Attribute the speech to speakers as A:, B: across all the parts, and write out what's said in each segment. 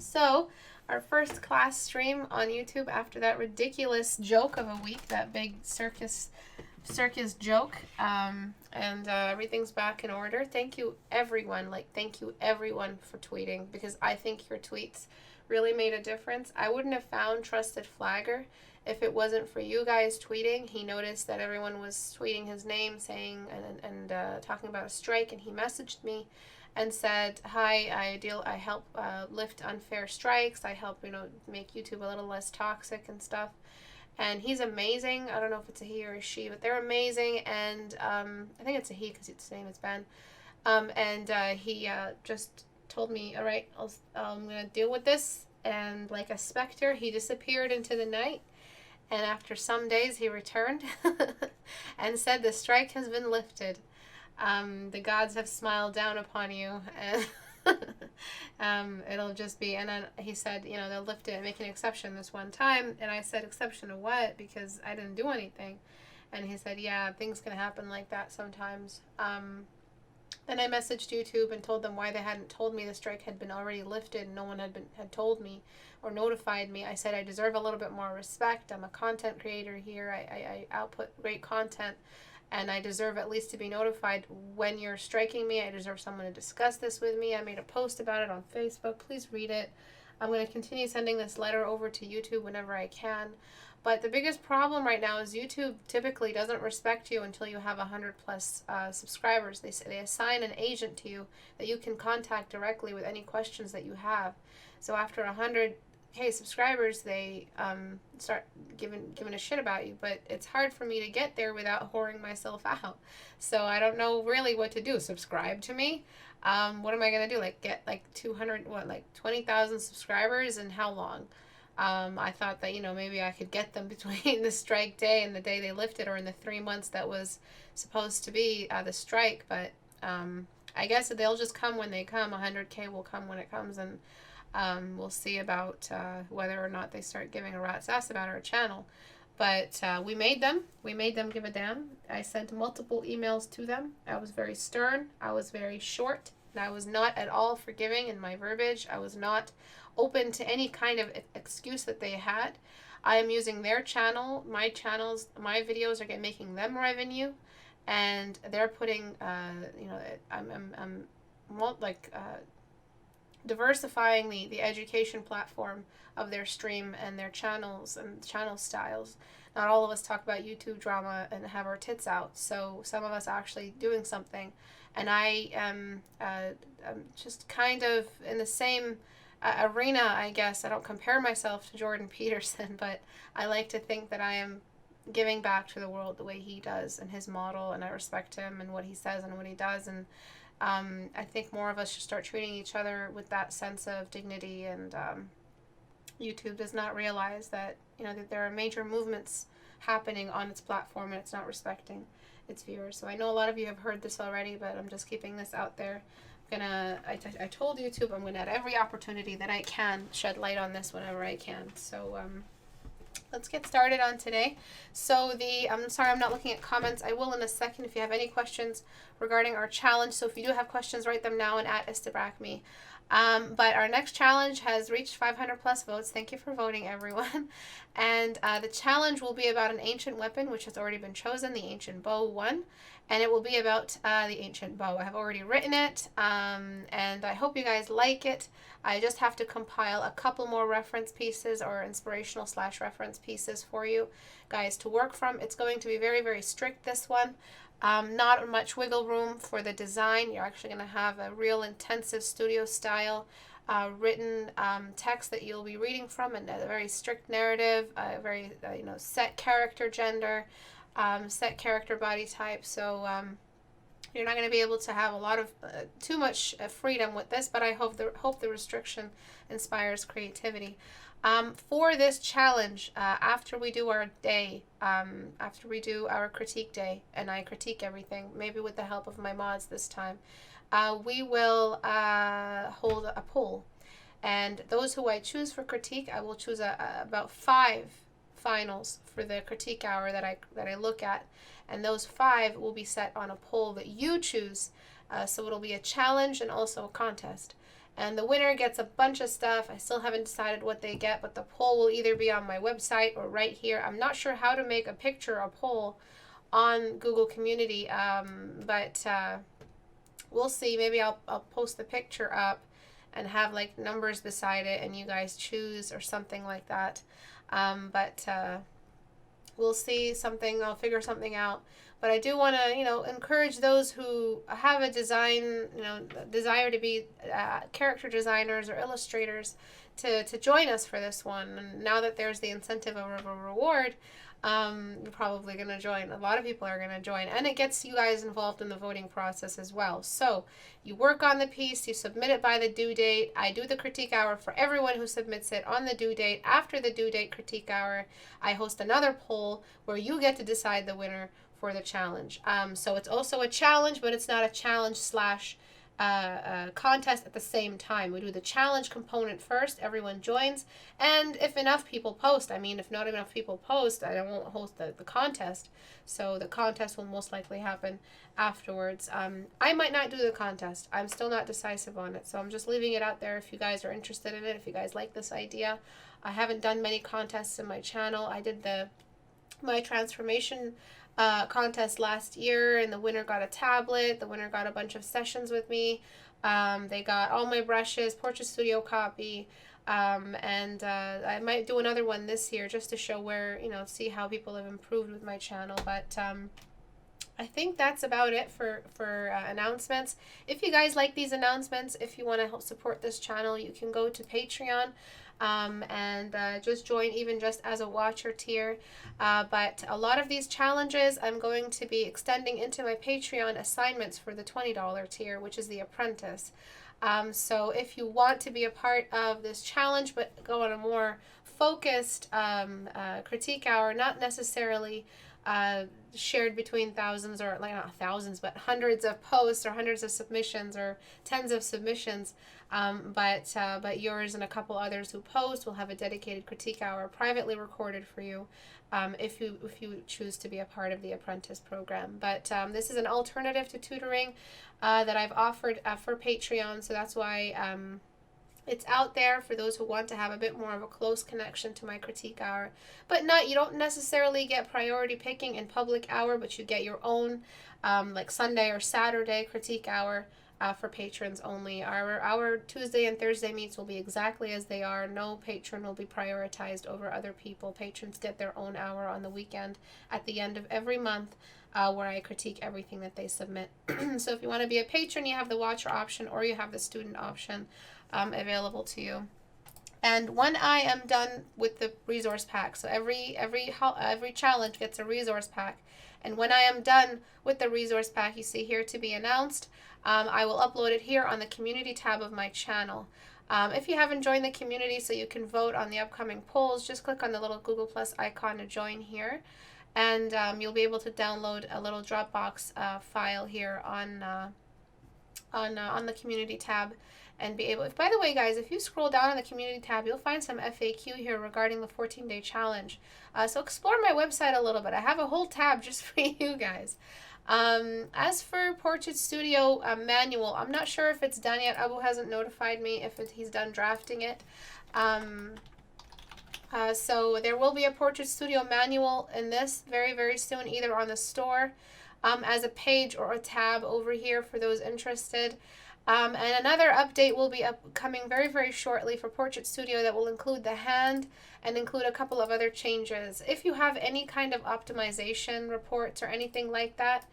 A: So, our first class stream on YouTube after that ridiculous joke of a week, that big circus joke, and everything's back in order. Thank you everyone, thank you everyone for tweeting, because I think your tweets really made a difference. I wouldn't have found Trusted Flagger if it wasn't for you guys tweeting. He noticed that everyone was tweeting his name, saying and talking about a strike, and he messaged me and said, "Hi, I help lift unfair strikes. I help make YouTube a little less toxic and stuff." And he's amazing. I don't know if it's a he or a she, but they're amazing. And I think it's a he because his name is Ben. He just told me, "All right, I'm gonna deal with this." And like a specter, he disappeared into the night. And after some days, he returned and said, "The strike has been lifted. The gods have smiled down upon you." And it'll just be, and then he said, they'll lift it and make an exception this one time. And I said, "Exception to what? Because I didn't do anything." And he said, "Yeah, things can happen like that sometimes." Then I messaged YouTube and told them why they hadn't told me the strike had been already lifted and no one had told me or notified me. I said I deserve a little bit more respect. I'm a content creator here. I output great content, and I deserve at least to be notified when you're striking me. I deserve someone to discuss this with me. I made a post about it on Facebook. Please read it. I'm going to continue sending this letter over to YouTube whenever I can. But the biggest problem right now is YouTube typically doesn't respect you until you have 100 plus subscribers. They assign an agent to you that you can contact directly with any questions that you have. So after 100K subscribers, they start giving a shit about you. But it's hard for me to get there without whoring myself out. So I don't know really what to do. Subscribe to me? What am I going to do? Get 20,000 subscribers in how long? I thought that, maybe I could get them between the strike day and the day they lifted, or in the 3 months that was supposed to be the strike. But I guess they'll just come when they come. 100K will come when it comes, and we'll see about whether or not they start giving a rat's ass about our channel. But we made them give a damn. I sent multiple emails to them. I was very stern. I was very short. And I was not at all forgiving in my verbiage. I was not open to any kind of excuse that they had. I am using their channel, my videos are making them revenue, and they're putting, I'm diversifying the education platform of their stream and their channels and channel styles. Not all of us talk about YouTube drama and have our tits out, so some of us are actually doing something. And I am just kind of in the same arena, I guess. I don't compare myself to Jordan Peterson, but I like to think that I am giving back to the world the way he does and his model, and I respect him and what he says and what he does. And I think more of us should start treating each other with that sense of dignity. And YouTube does not realize that that there are major movements happening on its platform, and it's not respecting its viewers. So I know a lot of you have heard this already, but I'm just keeping this out there. I told YouTube I'm gonna, at every opportunity that I can, shed light on this whenever I can. So let's get started on today. So I'm sorry I'm not looking at comments. I will in a second if you have any questions regarding our challenge. So if you do have questions, write them now and at @IstebrakMe. But our next challenge has reached 500 plus votes. Thank you for voting, everyone. And the challenge will be about an ancient weapon, which has already been chosen, the ancient bow 1. And it will be about the ancient bow. I have already written it, and I hope you guys like it. I just have to compile a couple more reference pieces or inspirational / reference pieces for you guys to work from. It's going to be very, very strict, this one. Not much wiggle room for the design. You're actually going to have a real intensive studio style written text that you'll be reading from, and a very strict narrative, a very set character gender, set character body type. So you're not going to be able to have a lot of too much freedom with this, but I hope the restriction inspires creativity. For this challenge, after we do our day, after we do our critique day, and I critique everything, maybe with the help of my mods this time, we will hold a poll. And those who I choose for critique, I will choose about 5 finals for the critique hour that I look at, and those 5 will be set on a poll that you choose. So it'll be a challenge and also a contest. And the winner gets a bunch of stuff. I still haven't decided what they get, but the poll will either be on my website or right here. I'm not sure how to make a picture, a poll on Google Community, but we'll see. Maybe I'll post the picture up and have like numbers beside it and you guys choose or something like that. But we'll see something. I'll figure something out. But I do want to, encourage those who have a design, desire to be character designers or illustrators to join us for this one. And now that there's the incentive of a reward, you're probably going to join. A lot of people are going to join. And it gets you guys involved in the voting process as well. So you work on the piece, you submit it by the due date. I do the critique hour for everyone who submits it on the due date. After the due date critique hour, I host another poll where you get to decide the winner for the challenge. So it's also a challenge, but it's not a challenge slash contest at the same time. We do the challenge component first, everyone joins, and if enough people post, if not enough people post, I won't host the contest. So the contest will most likely happen afterwards. I might not do the contest. I'm still not decisive on it, so I'm just leaving it out there if you guys are interested in it, if you guys like this idea. I haven't done many contests in my channel. I did my transformation contest last year, and the winner got a tablet. The winner got a bunch of sessions with me. They got all my brushes, Portrait Studio copy, and I might do another one this year just to show where, see how people have improved with my channel. But I think that's about it for announcements. If you guys like these announcements, if you want to help support this channel, you can go to Patreon. And just join even just as a watcher tier. But a lot of these challenges I'm going to be extending into my Patreon assignments for the $20 tier, which is the apprentice. So if you want to be a part of this challenge but go on a more focused critique hour, not necessarily shared between thousands, or like not thousands, but hundreds of posts or hundreds of submissions or tens of submissions, but yours and a couple others who post will have a dedicated critique hour privately recorded for you, if you choose to be a part of the apprentice program. But this is an alternative to tutoring that I've offered for Patreon, so that's why it's out there for those who want to have a bit more of a close connection to my critique hour. But you don't necessarily get priority picking in public hour, but you get your own like Sunday or Saturday critique hour for patrons only. Our Tuesday and Thursday meets will be exactly as they are. No patron will be prioritized over other people. Patrons get their own hour on the weekend at the end of every month, where I critique everything that they submit. So if you want to be a patron, you have the watcher option or you have the student option available to you. And when I am done with the resource pack, so every challenge gets a resource pack, and when I am done with the resource pack, you see here to be announced, I will upload it here on the community tab of my channel. If you haven't joined the community so you can vote on the upcoming polls, just click on the little Google Plus icon to join here, and you'll be able to download a little Dropbox file here on the community tab. And be able, by the way, guys, if you scroll down on the community tab, you'll find some FAQ here regarding the 14-day challenge. So explore my website a little bit. I have a whole tab just for you guys. As for Portrait Studio manual, I'm not sure if it's done yet. Abu hasn't notified me if he's done drafting it. So there will be a Portrait Studio manual in this very, very soon, either on the store as a page or a tab over here for those interested. And another update will be coming very, very shortly for Portrait Studio that will include the hand and include a couple of other changes. If you have any kind of optimization reports or anything like that,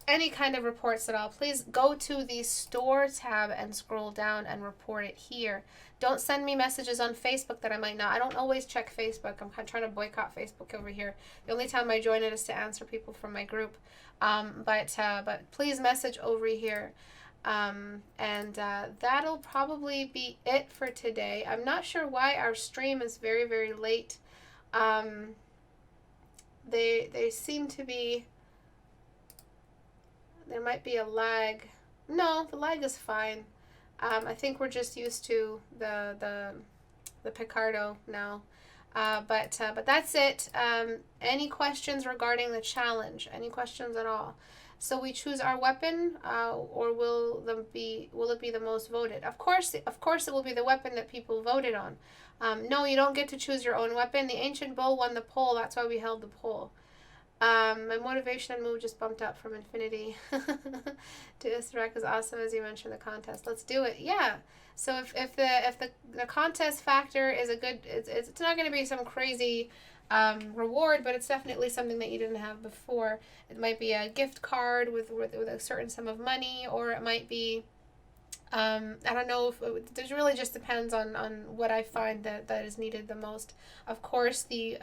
A: any kind of reports at all, please go to the store tab and scroll down and report it here. Don't send me messages on Facebook that I might not. I don't always check Facebook. I'm trying to boycott Facebook over here. The only time I join it is to answer people from my group. But please message over here. That'll probably be it for today. I'm not sure why our stream is very, very late. They seem to be... There might be a lag. No, the lag is fine. I think we're just used to the Picardo now. But that's it. Any questions regarding the challenge? Any questions at all? So we choose our weapon, or will it be the most voted? Of course, it will be the weapon that people voted on. No, you don't get to choose your own weapon. The ancient bull won the poll. That's why we held the poll. My motivation and mood just bumped up from infinity to Istebrak is awesome, as you mentioned the contest. Let's do it. Yeah. So if the contest factor is a good, it's not going to be some crazy reward, but it's definitely something that you didn't have before. It might be a gift card with a certain sum of money, or it might be I don't know if it really just depends on what I find that is needed the most. Of course, the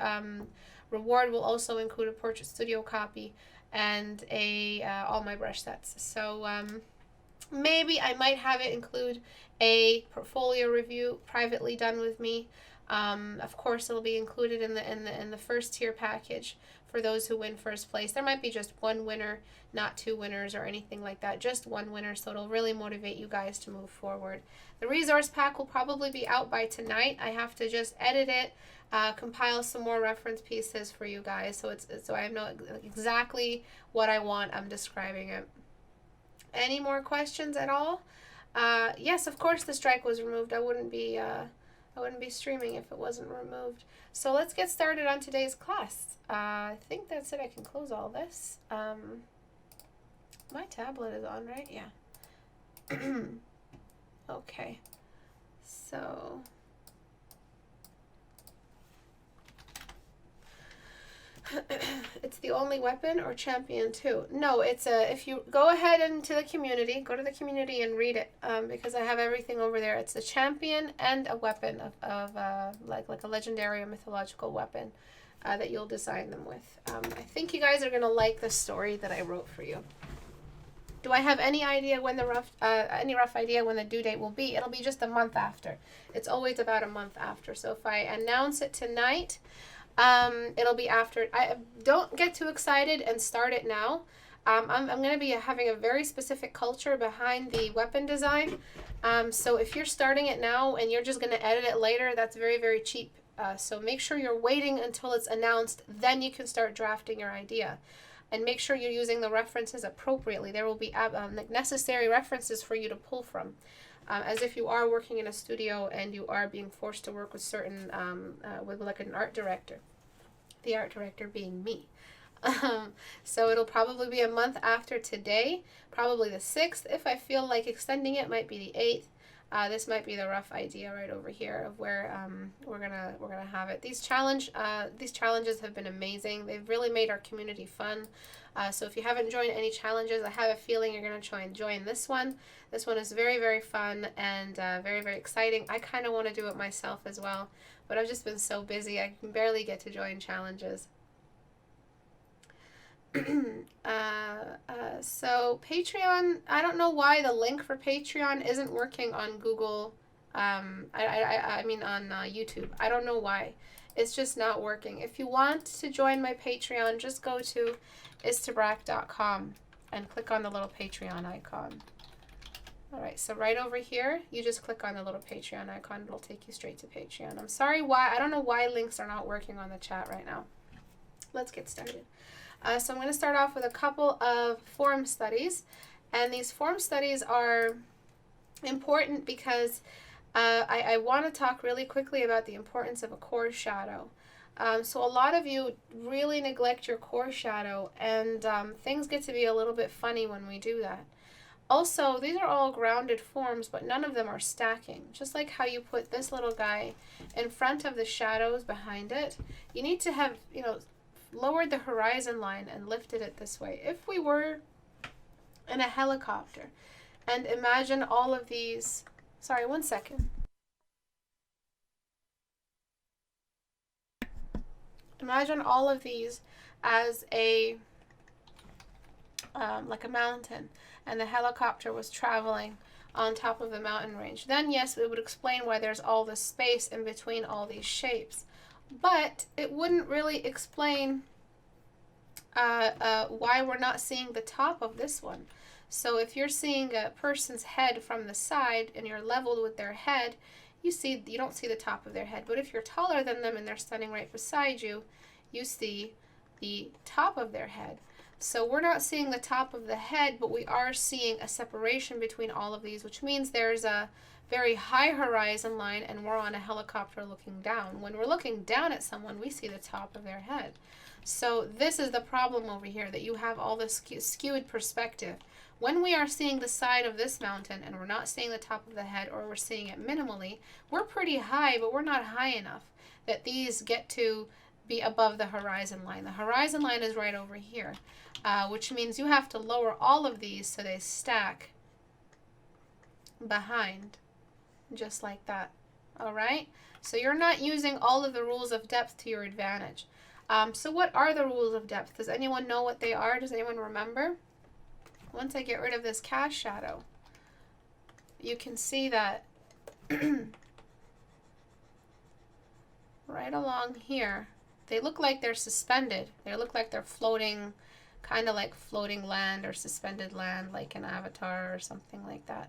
A: reward will also include a Portrait Studio copy and a all my brush sets. So maybe I might have it include a portfolio review privately done with me. Of course, it'll be included in the first tier package for those who win first place. There might be just one winner, not two winners or anything like that, just one winner, so it'll really motivate you guys to move forward. The resource pack will probably be out by tonight. I have to just edit it, compile some more reference pieces for you guys, so I know exactly what I want. I'm describing it. Any more questions at all? Yes, of course the strike was removed. I wouldn't be streaming if it wasn't removed. So let's get started on today's class. I think that's it. I can close all this. My tablet is on, right? Yeah. Okay. So it's the only weapon or champion too? No, it's if you go ahead into the community, go to the community and read it, because I have everything over there. It's a champion and a weapon of like a legendary or mythological weapon that you'll design them with. I think you guys are gonna like the story that I wrote for you. Do I have any idea when the rough idea when the due date will be? It'll be just a month after. It's always about a month after. So if I announce it tonight, it'll be after. I don't get too excited and start it now. I'm going to be having a very specific culture behind the weapon design. So if you're starting it now and you're just going to edit it later, that's very, very cheap. So make sure you're waiting until it's announced, then you can start drafting your idea. And make sure you're using the references appropriately. There will be necessary references for you to pull from. As if you are working in a studio and you are being forced to work with certain, with like an art director. The art director being me. So it'll probably be a month after today, probably the 6th. If I feel like extending it, might be the 8th. This might be the rough idea right over here of where we're gonna have it. These challenges have been amazing. They've really made our community fun. So if you haven't joined any challenges, I have a feeling you're gonna try and join this one. This one is very, very fun and very, very exciting. I kind of want to do it myself as well, but I've just been so busy I can barely get to join challenges. So Patreon, I don't know why the link for Patreon isn't working on Google. I mean on YouTube. I don't know why. It's just not working. If you want to join my Patreon, just go to istebrak.com and click on the little Patreon icon. Alright, so right over here, you just click on the little Patreon icon. It'll take you straight to Patreon. I'm sorry why. I don't know why links are not working on the chat right now. Let's get started. So I'm going to start off with a couple of form studies. And these form studies are important because I want to talk really quickly about the importance of a core shadow. So a lot of you really neglect your core shadow, and things get to be a little bit funny when we do that. Also, these are all grounded forms, but none of them are stacking. Just like how you put this little guy in front of the shadows behind it, you need to have, lowered the horizon line and lifted it this way. If we were in a helicopter and imagine all of these, sorry, one second. Imagine all of these as a, like a mountain, and the helicopter was traveling on top of the mountain range. Then yes, it would explain why there's all this space in between all these shapes. But it wouldn't really explain why we're not seeing the top of this one. So if you're seeing a person's head from the side and you're leveled with their head, you don't see the top of their head. But if you're taller than them and they're standing right beside you, you see the top of their head. So we're not seeing the top of the head, but we are seeing a separation between all of these, which means there's a very high horizon line and we're on a helicopter looking down. When we're looking down at someone, we see the top of their head. So this is the problem over here, that you have all this skewed perspective. When we are seeing the side of this mountain and we're not seeing the top of the head, or we're seeing it minimally, we're pretty high, but we're not high enough that these get to be above the horizon line. The horizon line is right over here, which means you have to lower all of these so they stack behind, just like that. All right? So you're not using all of the rules of depth to your advantage. So what are the rules of depth? Does anyone know what they are? Does anyone remember? Once I get rid of this cast shadow, you can see that right along here, they look like they're suspended. They look like they're floating, kind of like floating land or suspended land, like an avatar or something like that.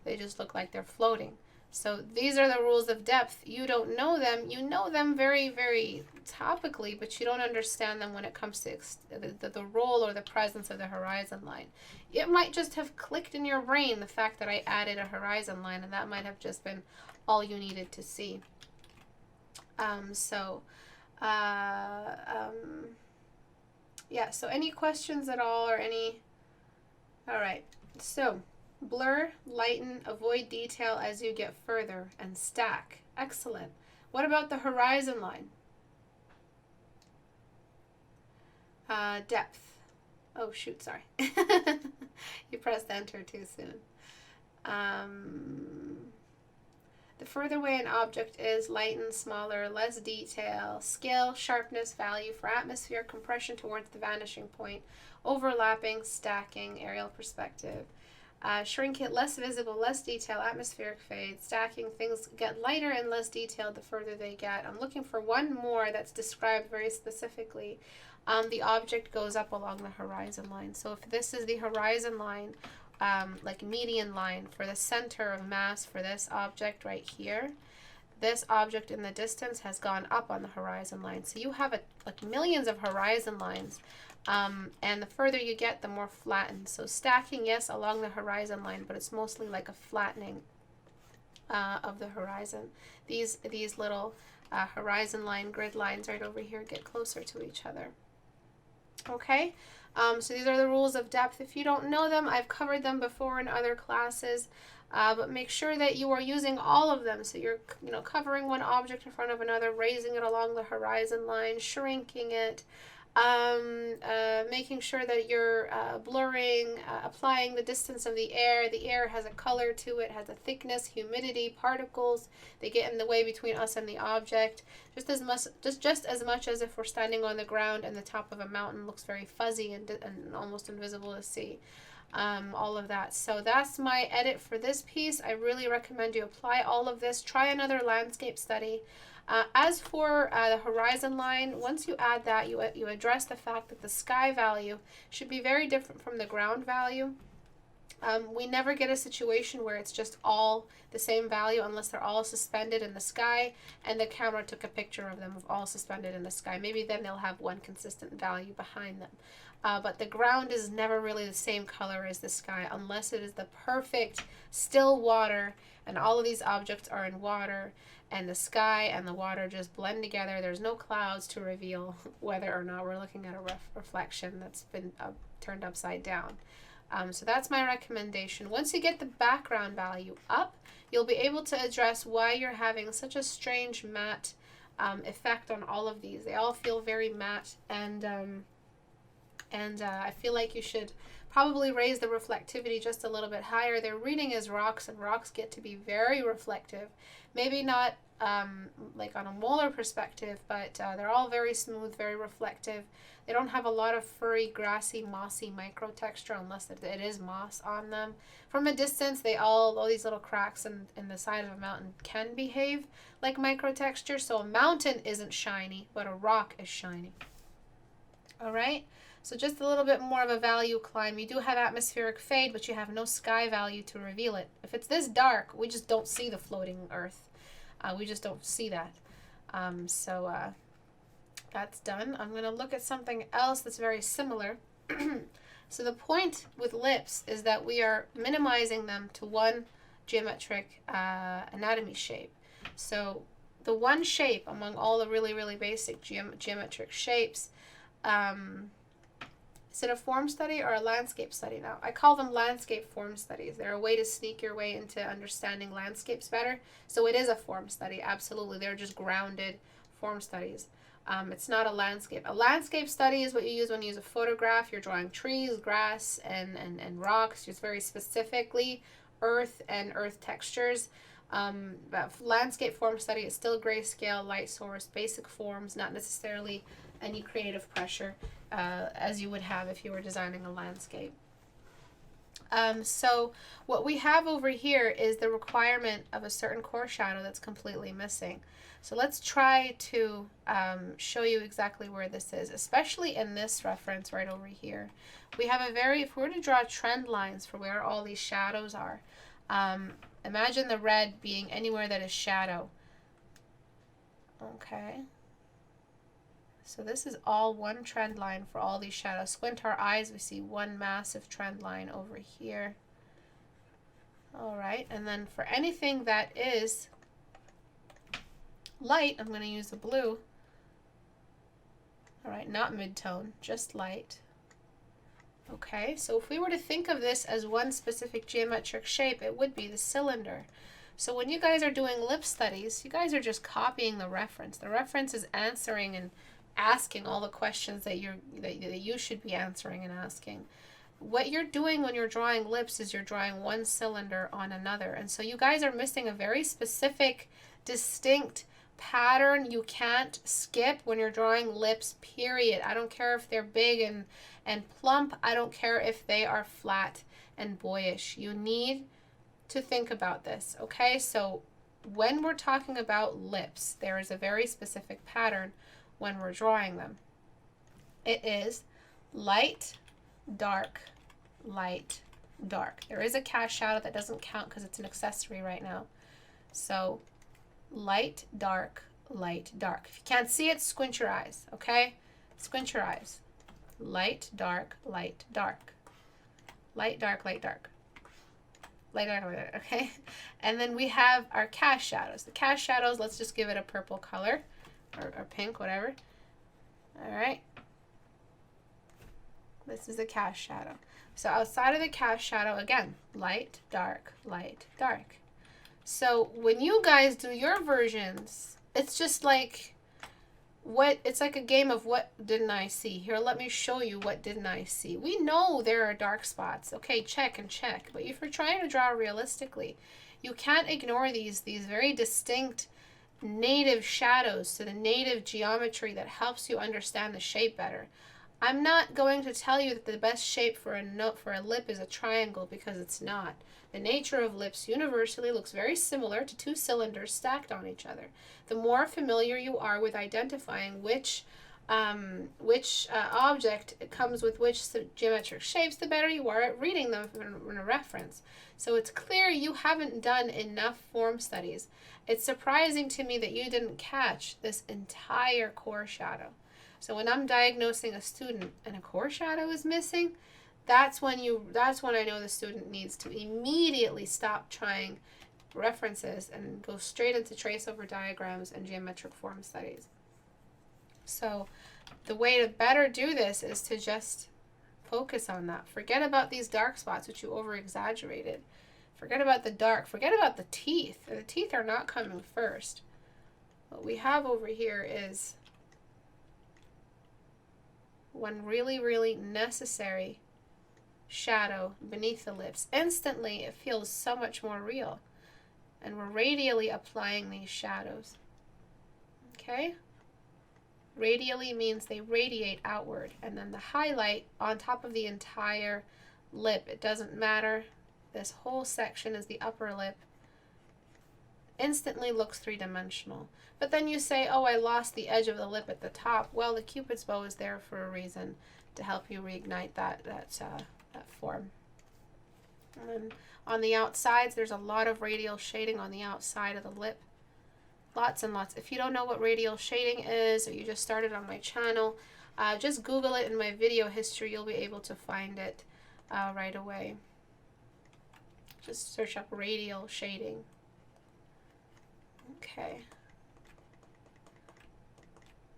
A: They just look like they're floating. So these are the rules of depth. You don't know them. You know them very, very topically, but you don't understand them when it comes to the role or the presence of the horizon line. It might just have clicked in your brain, the fact that I added a horizon line, and that might have just been all you needed to see. Yeah, so any questions at all, or any? All right, so blur, lighten, avoid detail as you get further, and stack. Excellent. What about the horizon line? Depth. Oh, shoot, sorry. You pressed enter too soon. The further away an object is, lighten, smaller, less detail, scale, sharpness, value for atmosphere, compression towards the vanishing point, overlapping, stacking, aerial perspective. Shrink it, less visible, less detail, atmospheric fade, stacking, things get lighter and less detailed the further they get. I'm looking for one more that's described very specifically. The object goes up along the horizon line. So if this is the horizon line, like median line for the center of mass for this object right here, this object in the distance has gone up on the horizon line. So you have like millions of horizon lines. And the further you get, the more flattened. So stacking, yes, along the horizon line, but it's mostly like a flattening of the horizon. These little horizon line grid lines right over here get closer to each other. Okay, so these are the rules of depth. If you don't know them, I've covered them before in other classes, but make sure that you are using all of them. So you're covering one object in front of another, raising it along the horizon line, shrinking it, making sure that you're blurring, applying the distance of the air. The air has a color to it, has a thickness, humidity, particles. They get in the way between us and the object. Just as much as if we're standing on the ground and the top of a mountain looks very fuzzy and almost invisible to see. All of that. So that's my edit for this piece. I really recommend you apply all of this. Try another landscape study. As for the horizon line, once you add that, you address the fact that the sky value should be very different from the ground value. We never get a situation where it's just all the same value unless they're all suspended in the sky and the camera took a picture of them all suspended in the sky. Maybe then they'll have one consistent value behind them. But the ground is never really the same color as the sky unless it is the perfect still water and all of these objects are in water and the sky and the water just blend together. There's no clouds to reveal whether or not we're looking at a reflection that's been turned upside down. So that's my recommendation. Once you get the background value up, you'll be able to address why you're having such a strange matte effect on all of these. They all feel very matte, and I feel like you should probably raise the reflectivity just a little bit higher. They're reading as rocks, and rocks get to be very reflective. Maybe not like on a molar perspective, but they're all very smooth, very reflective. They don't have a lot of furry, grassy, mossy microtexture unless it is moss on them. From a distance, all these little cracks in the side of a mountain can behave like microtexture. So a mountain isn't shiny, but a rock is shiny. All right? So just a little bit more of a value climb. You do have atmospheric fade, but you have no sky value to reveal it. If it's this dark, we just don't see the floating earth. We just don't see that. So that's done. I'm going to look at something else that's very similar. So the point with lips is that we are minimizing them to one geometric anatomy shape. So the one shape among all the really, really basic geometric shapes, is it a form study or a landscape study now? I call them landscape form studies. They're a way to sneak your way into understanding landscapes better. So it is a form study, absolutely. They're just grounded form studies. It's not a landscape. A landscape study is what you use when you use a photograph. You're drawing trees, grass, and rocks, just very specifically earth and earth textures. But landscape form study is still grayscale, light source, basic forms, not necessarily any creative pressure as you would have if you were designing a landscape. So what we have over here is the requirement of a certain core shadow that's completely missing. So let's try to show you exactly where this is, especially in this reference right over here. We have if we were to draw trend lines for where all these shadows are, imagine the red being anywhere that is shadow. Okay. So this is all one trend line for all these shadows. Squint our eyes, we see one massive trend line over here. All right, and then for anything that is light, I'm going to use the blue. All right, not mid-tone, just light. Okay, so if we were to think of this as one specific geometric shape, it would be the cylinder. So when you guys are doing lip studies, you guys are just copying the reference. The reference is answering and asking all the questions that you should be answering and asking. What you're doing when you're drawing lips is you're drawing one cylinder on another. And so you guys are missing a very specific, distinct pattern you can't skip when you're drawing lips, period. I don't care if they're big and plump. I don't care if they are flat and boyish. You need to think about this, okay? So when we're talking about lips, there is a very specific pattern when we're drawing them. It is light, dark, light, dark. There is a cast shadow that doesn't count because it's an accessory right now. So light, dark, light, dark. If you can't see it, squint your eyes, okay? Squint your eyes. Light, dark, light, dark. Light, dark, light, dark. Light, dark, light, dark, okay? And then we have our cast shadows. The cast shadows, let's just give it a purple color or pink, whatever. All right. This is a cast shadow. So outside of the cast shadow, again, light, dark, light, dark. So when you guys do your versions, it's just like it's like a game of what didn't I see? Here, let me show you what didn't I see. We know there are dark spots. Okay, check and check. But if you're trying to draw realistically, you can't ignore these very distinct native shadows to the native geometry that helps you understand the shape better. I'm not going to tell you that the best shape for a lip is a triangle, because it's not. The nature of lips universally looks very similar to two cylinders stacked on each other. The more familiar you are with identifying which object comes with which geometric shapes, the better you are at reading them in a reference. So it's clear you haven't done enough form studies. It's surprising to me that you didn't catch this entire core shadow. So when I'm diagnosing a student and a core shadow is missing, that's when I know the student needs to immediately stop trying references and go straight into trace over diagrams and geometric form studies. So the way to better do this is to just focus on that. Forget about these dark spots, which you over-exaggerated. Forget about the dark. Forget about the teeth. The teeth are not coming first. What we have over here is one really, really necessary shadow beneath the lips. Instantly, it feels so much more real. And we're radially applying these shadows. Okay? Radially means they radiate outward. And then the highlight on top of the entire lip. It doesn't matter. This whole section is the upper lip. Instantly looks three-dimensional. But then you say, oh, I lost the edge of the lip at the top. Well, the Cupid's bow is there for a reason, to help you reignite that form. And then on the outsides, there's a lot of radial shading on the outside of the lip. Lots and lots. If you don't know what radial shading is, or you just started on my channel, just Google it in my video history. You'll be able to find it right away. Just search up radial shading. Okay.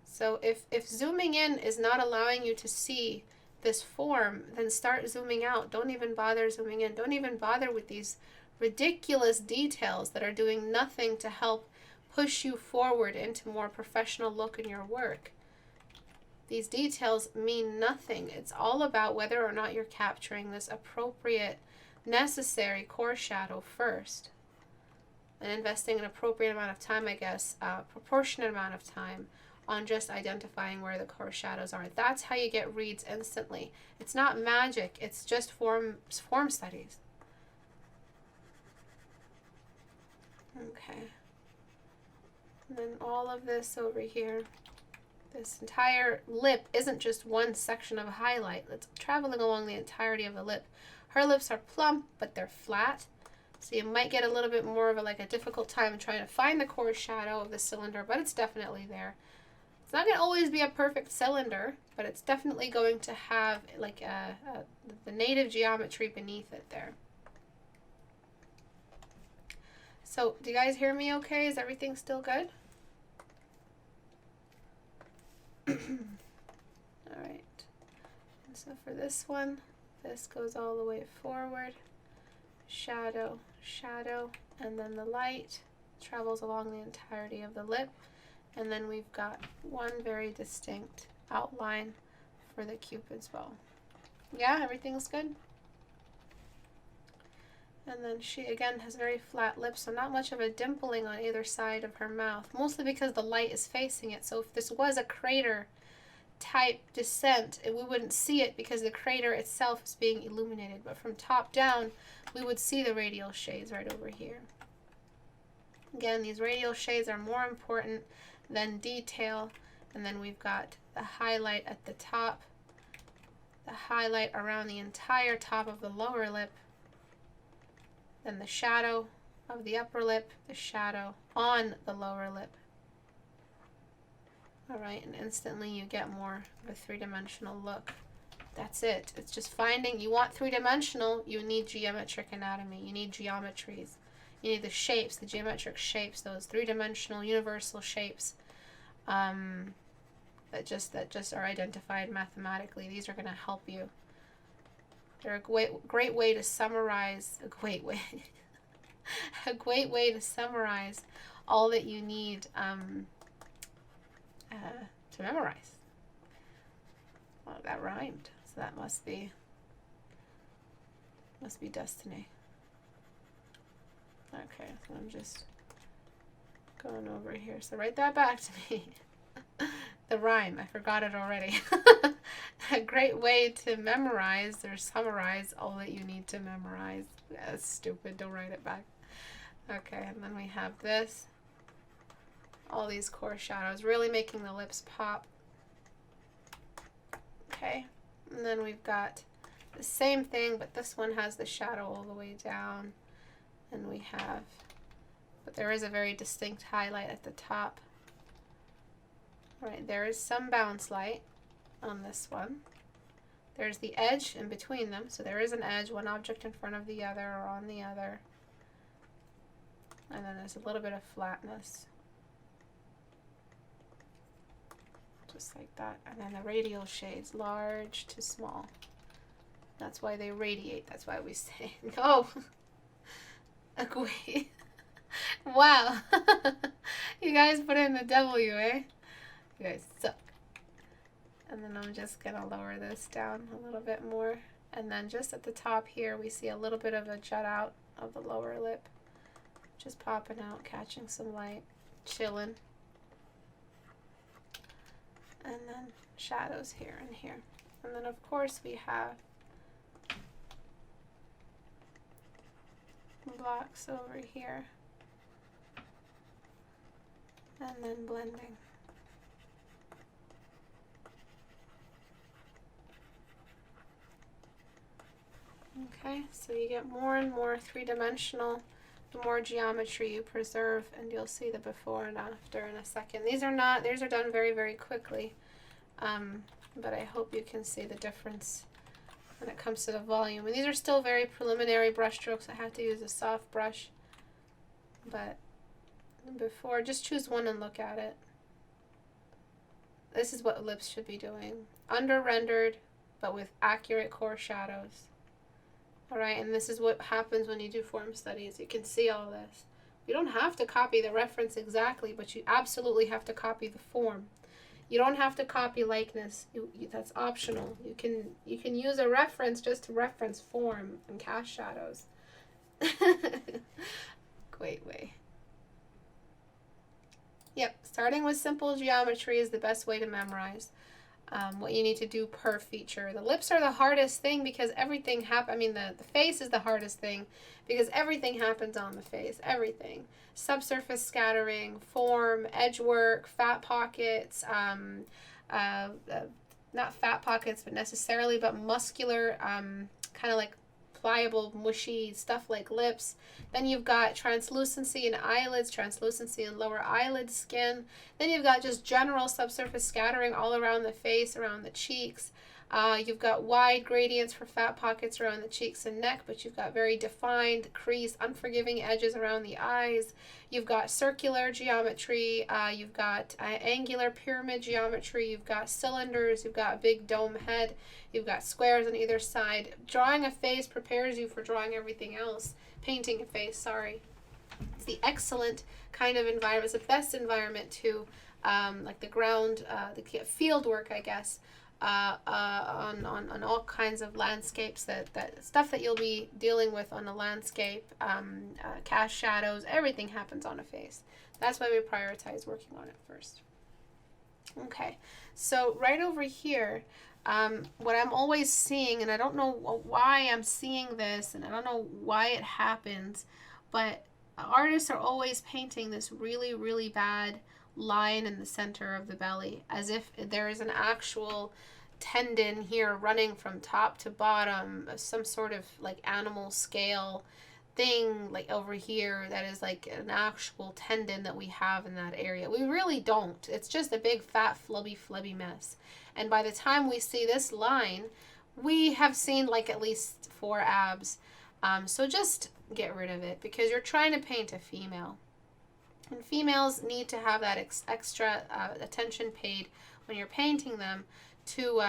A: So if zooming in is not allowing you to see this form, then start zooming out. Don't even bother zooming in. Don't even bother with these ridiculous details that are doing nothing to help push you forward into more professional look in your work. These details mean nothing. It's all about whether or not you're capturing this appropriate, necessary core shadow first. And investing an appropriate amount of time, I guess, proportionate amount of time on just identifying where the core shadows are. That's how you get reads instantly. It's not magic. It's just form studies. Okay. And then all of this over here. This entire lip isn't just one section of highlight. It's traveling along the entirety of the lip. Her lips are plump, but they're flat. So you might get a little bit more of a difficult time trying to find the core shadow of the cylinder, but it's definitely there. It's not going to always be a perfect cylinder, but it's definitely going to have the native geometry beneath it there. So do you guys hear me okay? Is everything still good? All right. And so for this one, this goes all the way forward. Shadow, shadow, and then the light travels along the entirety of the lip. And then we've got one very distinct outline for the Cupid's bow. Yeah, everything's good? And then she, again, has very flat lips, so not much of a dimpling on either side of her mouth, mostly because the light is facing it. So if this was a crater type descent, we wouldn't see it because the crater itself is being illuminated. But from top down, we would see the radial shades right over here. Again, these radial shades are more important than detail. And then we've got the highlight at the top, the highlight around the entire top of the lower lip, then the shadow of the upper lip, the shadow on the lower lip. All right, and instantly you get more of a three-dimensional look. That's it. It's just finding, you want three-dimensional, you need geometric anatomy. You need geometries. You need the shapes, the geometric shapes, those three-dimensional universal shapes that just are identified mathematically. These are going to help you. They're a great way to summarize, a great way to summarize all that you need to memorize. Well, that rhymed, so that must be destiny. Okay, so I'm just going over here. So write that back to me. The rhyme, I forgot it already. A great way to memorize or summarize all that you need to memorize. That's stupid, don't write it back. Okay, and then we have this. All these core shadows, really making the lips pop. Okay, and then we've got the same thing, but this one has the shadow all the way down. And we have, but there is a very distinct highlight at the top. All right, there is some bounce light on this one. There's the edge in between them, so there is an edge, one object in front of the other or on the other. And then there's a little bit of flatness. Just like that. And then the radial shades, large to small. That's why they radiate. That's why we say, no. Wait. Wow. You guys put in the W, eh? You guys suck. And then I'm just going to lower this down a little bit more. And then just at the top here, we see a little bit of a jut out of the lower lip. Just popping out, catching some light, chilling. And then shadows here and here. And then, of course, we have blocks over here. And then blending. Okay, so you get more and more three-dimensional the more geometry you preserve, and you'll see the before and after in a second. These are done very, very quickly, but I hope you can see the difference when it comes to the volume. And these are still very preliminary brush strokes. I have to use a soft brush, but before, just choose one and look at it. This is what lips should be doing. Under-rendered, but with accurate core shadows. Alright, and this is what happens when you do form studies. You can see all this. You don't have to copy the reference exactly, but you absolutely have to copy the form. You don't have to copy likeness. That's optional. You can use a reference just to reference form and cast shadows. Great way. Yep, starting with simple geometry is the best way to memorize what you need to do per feature. The lips are the hardest thing because everything the face is the hardest thing because everything happens on the face. Everything. Subsurface scattering, form, edge work, fat pockets, not fat pockets but necessarily, but muscular, kind of like pliable, mushy stuff like lips. Then you've got translucency in eyelids, translucency in lower eyelid skin. Then you've got just general subsurface scattering all around the face, around the cheeks. You've got wide gradients for fat pockets around the cheeks and neck, but you've got very defined, creased, unforgiving edges around the eyes. You've got circular geometry. You've got angular pyramid geometry. You've got cylinders. You've got a big dome head. You've got squares on either side. Drawing a face prepares you for drawing everything else. Painting a face, sorry. It's the excellent kind of environment. It's the best environment to, like the ground, the field work, I guess. On all kinds of landscapes, that stuff that you'll be dealing with on a landscape, cast shadows, everything happens on a face. That's why we prioritize working on it first. Okay, so right over here, what I'm always seeing, and I don't know why I'm seeing this, and I don't know why it happens, but artists are always painting this really, really bad line in the center of the belly, as if there is an actual tendon here running from top to bottom, some sort of like animal scale thing like over here that is like an actual tendon that we have in that area. We really don't. It's just a big fat flubby mess. And by the time we see this line, we have seen like at least 4 abs. So just get rid of it because you're trying to paint a female. And females need to have that extra attention paid when you're painting them to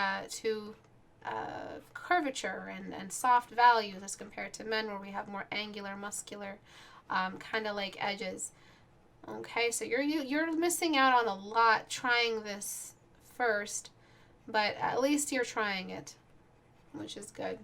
A: curvature and soft values as compared to men, where we have more angular, muscular, kind of like edges. Okay, so you're missing out on a lot trying this first, but at least you're trying it, which is good.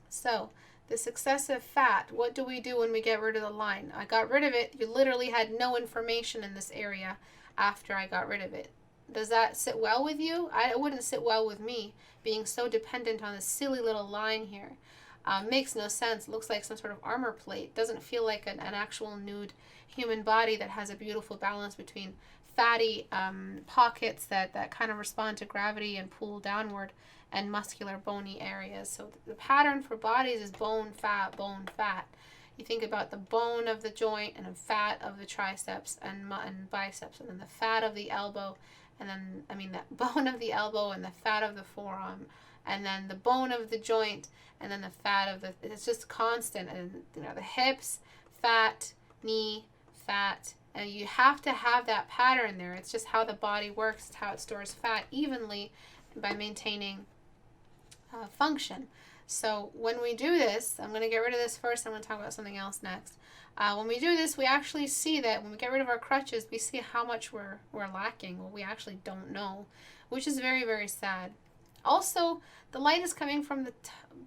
A: So this excessive fat, what do we do when we get rid of the line? I got rid of it. You literally had no information in this area after I got rid of it. Does that sit well with you? It wouldn't sit well with me, being so dependent on this silly little line here. Makes no sense. Looks like some sort of armor plate. Doesn't feel like an actual nude human body that has a beautiful balance between fatty pockets that kind of respond to gravity and pull downward, and muscular bony areas. So the pattern for bodies is bone, fat, bone, fat. You think about the bone of the joint and the fat of the triceps and biceps, and then the fat of the elbow, and then, that bone of the elbow and the fat of the forearm, and then the bone of the joint, and then the fat of it's just constant. And, the hips, fat, knee, fat, and you have to have that pattern there. It's just how the body works. It's how it stores fat evenly by maintaining function. So when we do this, I'm going to get rid of this first. I'm going to talk about something else next. When we do this, we actually see that when we get rid of our crutches, we see how much we're lacking. Well, we actually don't know, which is very, very sad. Also, the light is coming from the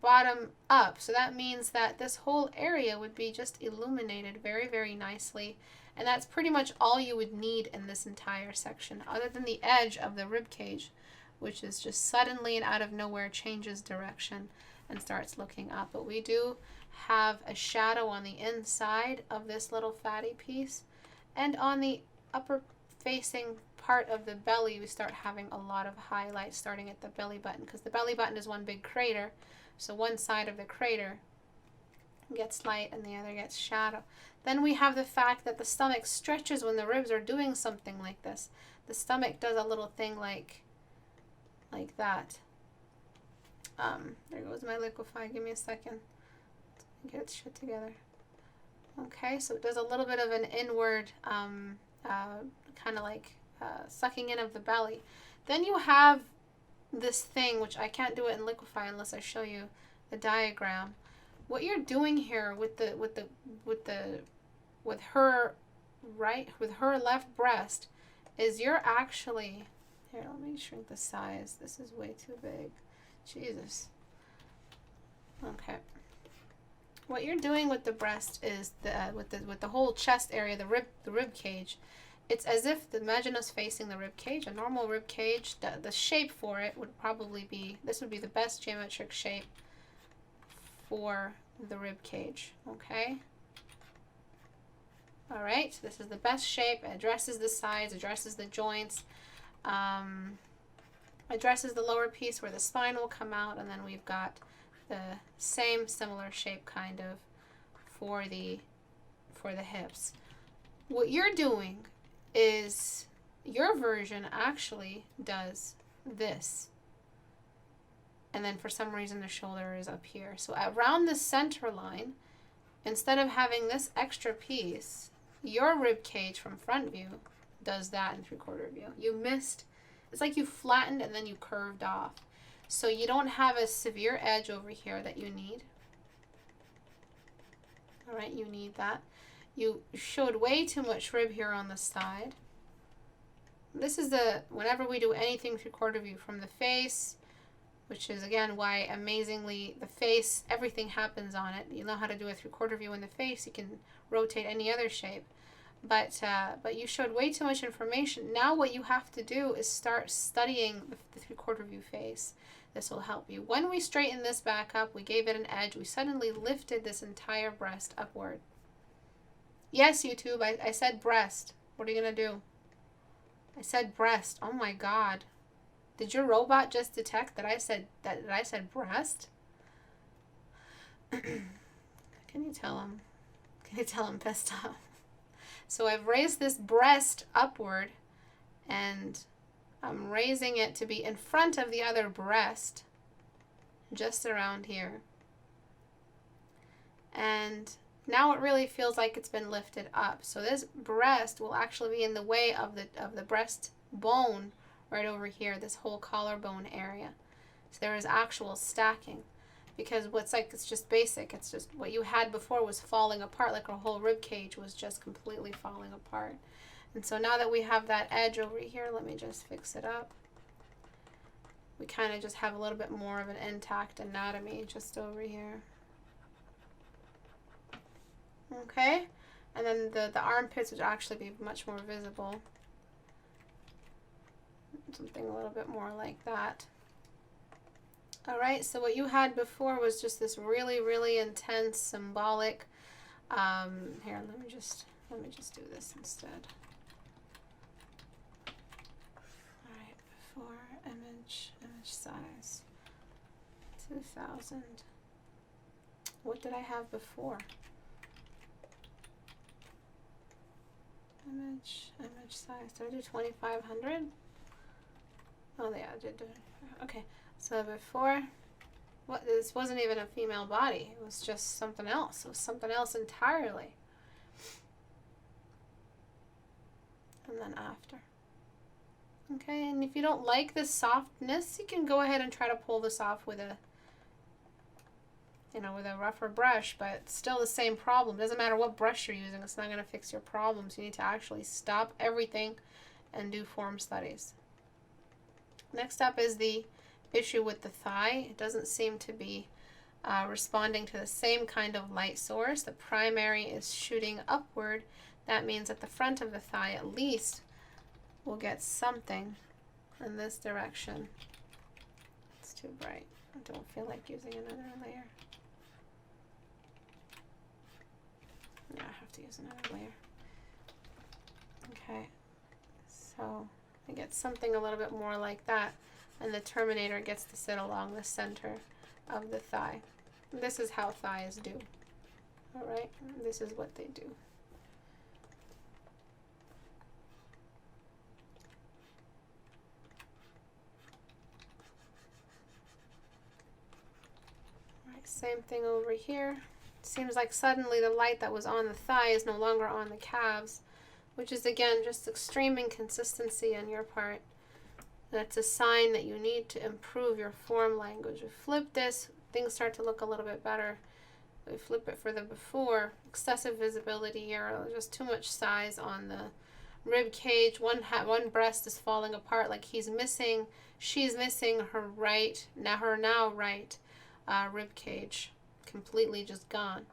A: bottom up, so that means that this whole area would be just illuminated very, very nicely, and that's pretty much all you would need in this entire section, other than the edge of the rib cage, which is just suddenly and out of nowhere changes direction and starts looking up. But we do have a shadow on the inside of this little fatty piece, and on the upper facing part of the belly we start having a lot of highlights starting at the belly button, because the belly button is one big crater. So one side of the crater gets light and the other gets shadow. Then we have the fact that the stomach stretches when the ribs are doing something like this. The stomach does a little thing like that. There goes my liquefy. Give me a second. Get its shit together. Okay, so it does a little bit of an inward, kind of like sucking in of the belly. Then you have this thing, which I can't do it in liquefy unless I show you the diagram. What you're doing here with her left breast is you're actually, here, let me shrink the size. This is way too big. Jesus. Okay. What you're doing with the breast is with the whole chest area, the rib cage. It's as if, imagine us facing the rib cage. A normal rib cage, the shape for it would probably be, this would be the best geometric shape for the rib cage. Okay. All right. This is the best shape. It addresses the sides, addresses the joints, addresses the lower piece where the spine will come out, and then we've got the same similar shape kind of for the hips. What you're doing is your version actually does this, and then for some reason the shoulder is up here. So around the center line, instead of having this extra piece, your rib cage from front view does that in 3/4 view. You missed, it's like you flattened and then you curved off. So you don't have a severe edge over here that you need. All right, you need that. You showed way too much rib here on the side. This is whenever we do anything 3/4 view from the face, which is again why amazingly the face, everything happens on it. You know how to do a 3/4 view in the face. You can rotate any other shape. But you showed way too much information. Now what you have to do is start studying the 3/4 view face. This will help you. When we straighten this back up, we gave it an edge, we suddenly lifted this entire breast upward. Yes, YouTube, I said breast. What are you going to do? I said breast. Oh my God. Did your robot just detect that I said breast? Can you tell him? Can you tell him pissed off? So I've raised this breast upward, and I'm raising it to be in front of the other breast, just around here. And now it really feels like it's been lifted up. So this breast will actually be in the way of the breast bone right over here, this whole collarbone area. So there is actual stacking, because it's just basic. It's just what you had before was falling apart, like a whole rib cage was just completely falling apart. And so now that we have that edge over here, let me just fix it up. We kind of just have a little bit more of an intact anatomy just over here. Okay, and then the armpits would actually be much more visible. Something a little bit more like that. All right, so what you had before was just this really, really intense symbolic. Here, let me just do this instead. All right, before image size, 2000. What did I have before? Image size. Did I do 2500? Oh yeah, I did do it. Okay, so before, this wasn't even a female body. It was just something else. It was something else entirely. And then after. Okay, and if you don't like the softness, you can go ahead and try to pull this off with a rougher brush, but it's still the same problem. Doesn't matter what brush you're using, it's not going to fix your problems. You need to actually stop everything and do form studies. Next up is the issue with the thigh. It doesn't seem to be responding to the same kind of light source. The primary is shooting upward. That means at the front of the thigh at least we'll get something in this direction. It's too bright. I don't feel like using another layer. Yeah, I have to use another layer. Okay, so I get something a little bit more like that, and the terminator gets to sit along the center of the thigh. And this is how thighs do. All right, this is what they do. All right, same thing over here. Seems like suddenly the light that was on the thigh is no longer on the calves, which is again just extreme inconsistency on your part. That's a sign that you need to improve your form language. We flip this, things start to look a little bit better. We flip it for the before, excessive visibility here, just too much size on the rib cage. One breast is falling apart, like she's missing her right rib cage, completely just gone.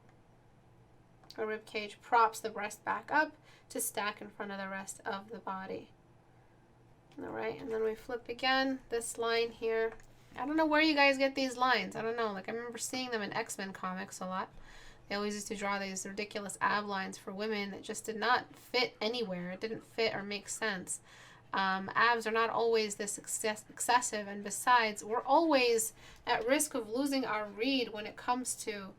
A: Her rib cage props the breast back up to stack in front of the rest of the body. All right, and then we flip again. This line here, I don't know where you guys get these lines. I don't know. Like, I remember seeing them in X-Men comics a lot. They always used to draw these ridiculous ab lines for women that just did not fit anywhere. It didn't fit or make sense. Abs are not always this excessive, and besides, we're always at risk of losing our read when it comes to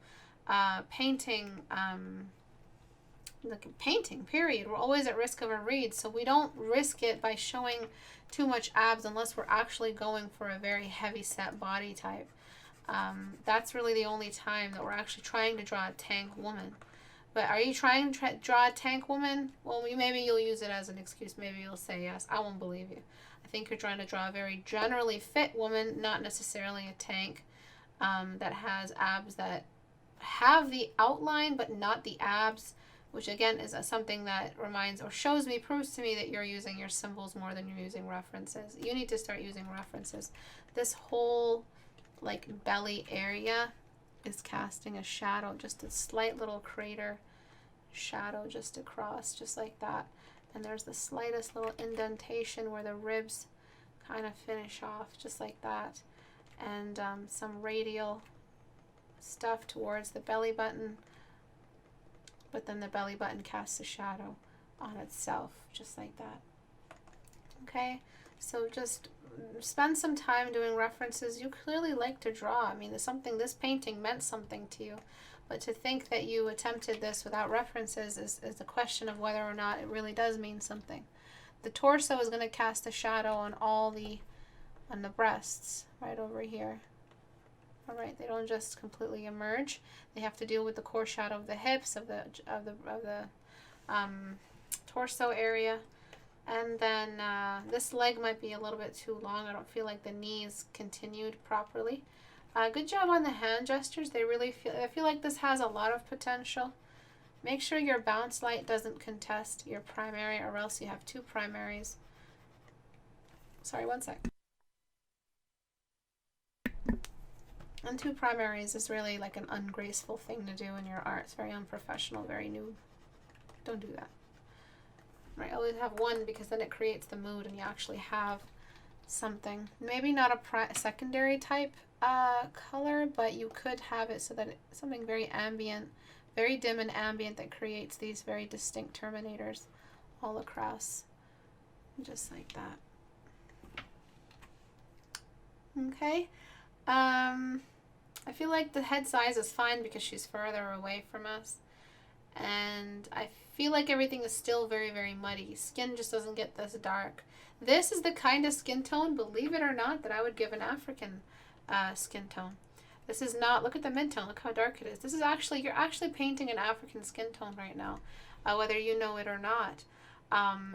A: painting. Like painting, period. We're always at risk of a read, so we don't risk it by showing too much abs unless we're actually going for a very heavy set body type. That's really the only time that we're actually trying to draw a tank woman. But are you trying to draw a tank woman? Well, maybe you'll use it as an excuse. Maybe you'll say yes. I won't believe you. I think you're trying to draw a very generally fit woman, not necessarily a tank that has abs that have the outline but not the abs, which again is something that reminds or proves to me that you're using your symbols more than you're using references. You need to start using references. This whole like belly area is casting a shadow, just a slight little crater shadow just across, just like that. And there's the slightest little indentation where the ribs kind of finish off, just like that. And some radial stuff towards the belly button. But then the belly button casts a shadow on itself, just like that. Okay, so just spend some time doing references. You clearly like to draw. I mean, this painting meant something to you. But to think that you attempted this without references is a question of whether or not it really does mean something. The torso is going to cast a shadow on on the breasts, right over here. All right, they don't just completely emerge. They have to deal with the core shadow of the hips, of the torso area. And then this leg might be a little bit too long. I don't feel like the knees continued properly. Good job on the hand gestures. I feel like this has a lot of potential. Make sure your bounce light doesn't contest your primary, or else you have two primaries. Sorry, one sec. And two primaries is really like an ungraceful thing to do in your art. It's very unprofessional, very new. Don't do that. Right, always have one because then it creates the mood and you actually have something. Maybe not a secondary type color, but you could have it so that it's something very ambient, very dim and ambient that creates these very distinct terminators all across. Just like that. Okay. I feel like the head size is fine because she's further away from us. And I feel like everything is still very, very muddy. Skin just doesn't get this dark. This is the kind of skin tone, believe it or not, that I would give an African skin tone. This is not, look at the mid-tone, look how dark it is. This is actually, you're actually painting an African skin tone right now, whether you know it or not.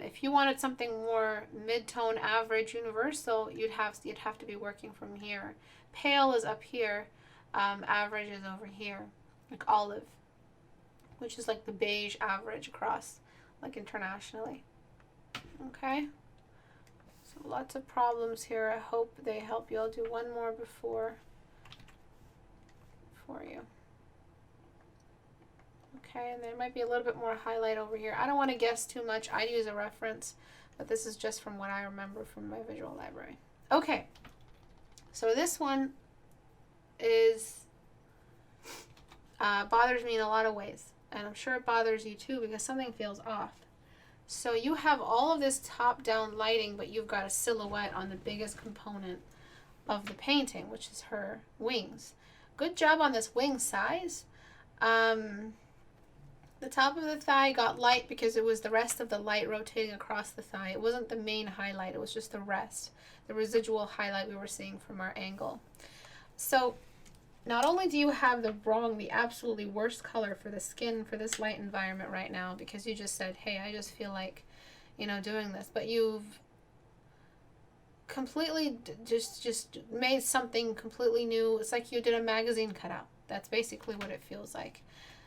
A: If you wanted something more mid-tone, average, universal, you'd have to be working from here. Pale is up here, average is over here, like olive, which is like the beige average across, like internationally. Okay, so lots of problems here. I hope they help you. I'll do one more for you. Okay, and there might be a little bit more highlight over here. I don't want to guess too much. I use a reference, but this is just from what I remember from my visual library. Okay, so this one is bothers me in a lot of ways, and I'm sure it bothers you too because something feels off. So you have all of this top-down lighting, but you've got a silhouette on the biggest component of the painting, which is her wings. Good job on this wing size. The top of the thigh got light because it was the rest of the light rotating across the thigh. It wasn't the main highlight, it was just the rest, the residual highlight we were seeing from our angle. So not only do you have the absolutely worst color for the skin for this light environment right now, because you just said, hey, I just feel like, you know, doing this, but you've completely just made something completely new. It's like you did a magazine cutout. That's basically what it feels like.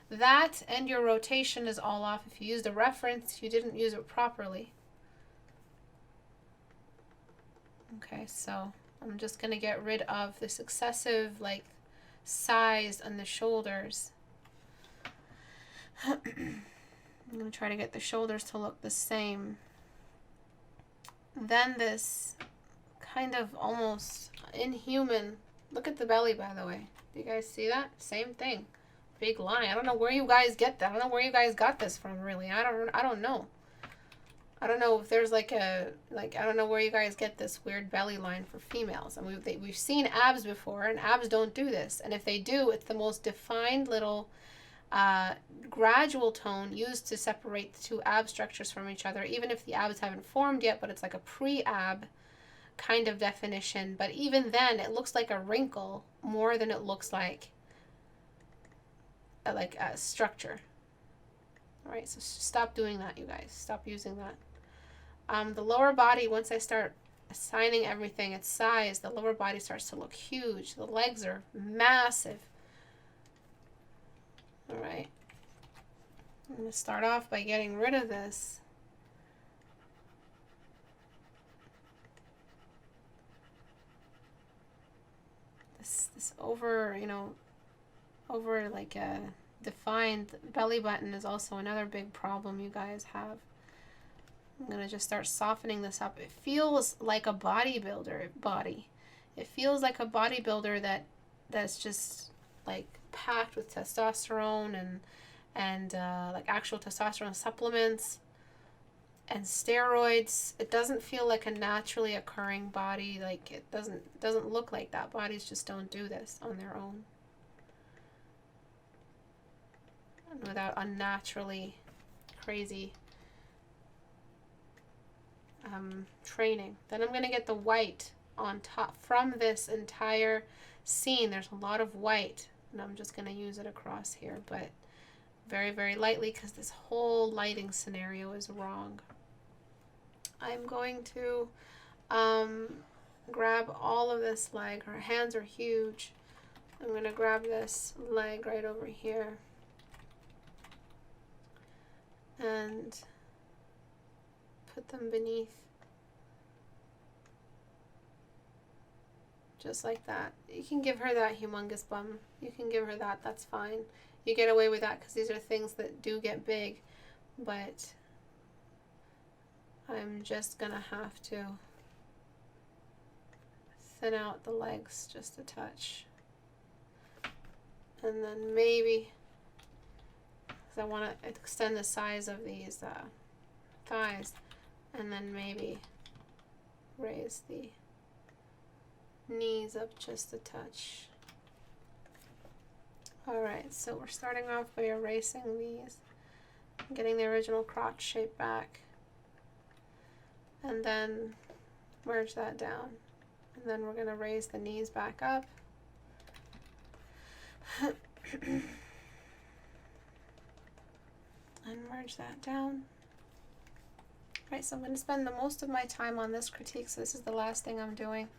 A: That and your rotation is all off. If you used a reference, you didn't use it properly. Okay, so I'm just going to get rid of this excessive, like, size on the shoulders. I'm going to try to get the shoulders to look the same. Then this kind of almost inhuman, look at the belly, by the way. Do you guys see that? Same thing. Big line. I don't know where you guys get that. I don't know where you guys got this from, really. I don't know. I don't know if there's I don't know where you guys get this weird belly line for females. And we've seen abs before, and abs don't do this. And if they do, it's the most defined little gradual tone used to separate the two ab structures from each other, even if the abs haven't formed yet, but it's like a pre-ab kind of definition. But even then, it looks like a wrinkle more than it looks like a structure. All right, so stop doing that, you guys. Stop using that. The lower body, once I start assigning everything its size, the lower body starts to look huge. The legs are massive. All right. I'm going to start off by getting rid of this. This over, over like a defined belly button is also another big problem you guys have. I'm going to just start softening this up. It feels like a bodybuilder body. It feels like a bodybuilder that's just like packed with testosterone and like actual testosterone supplements and steroids. It doesn't feel like a naturally occurring body. Like it doesn't look like that. Bodies just don't do this on their own and without unnaturally crazy training. Then I'm going to get the white on top from this entire scene. There's a lot of white, and I'm just going to use it across here, but very, very lightly because this whole lighting scenario is wrong. I'm going to grab all of this leg. Her hands are huge. I'm going to grab this leg right over here and put them beneath, just like that. You can give her that humongous bum. You can give her that. That's fine. You get away with that because these are things that do get big, but I'm just gonna have to thin out the legs just a touch, and then maybe, because I want to extend the size of these thighs, and then maybe raise the knees up just a touch. Alright, so we're starting off by erasing these, getting the original crotch shape back, and then merge that down. And then we're going to raise the knees back up. And merge that down. Right, so I'm going to spend the most of my time on this critique, so this is the last thing I'm doing.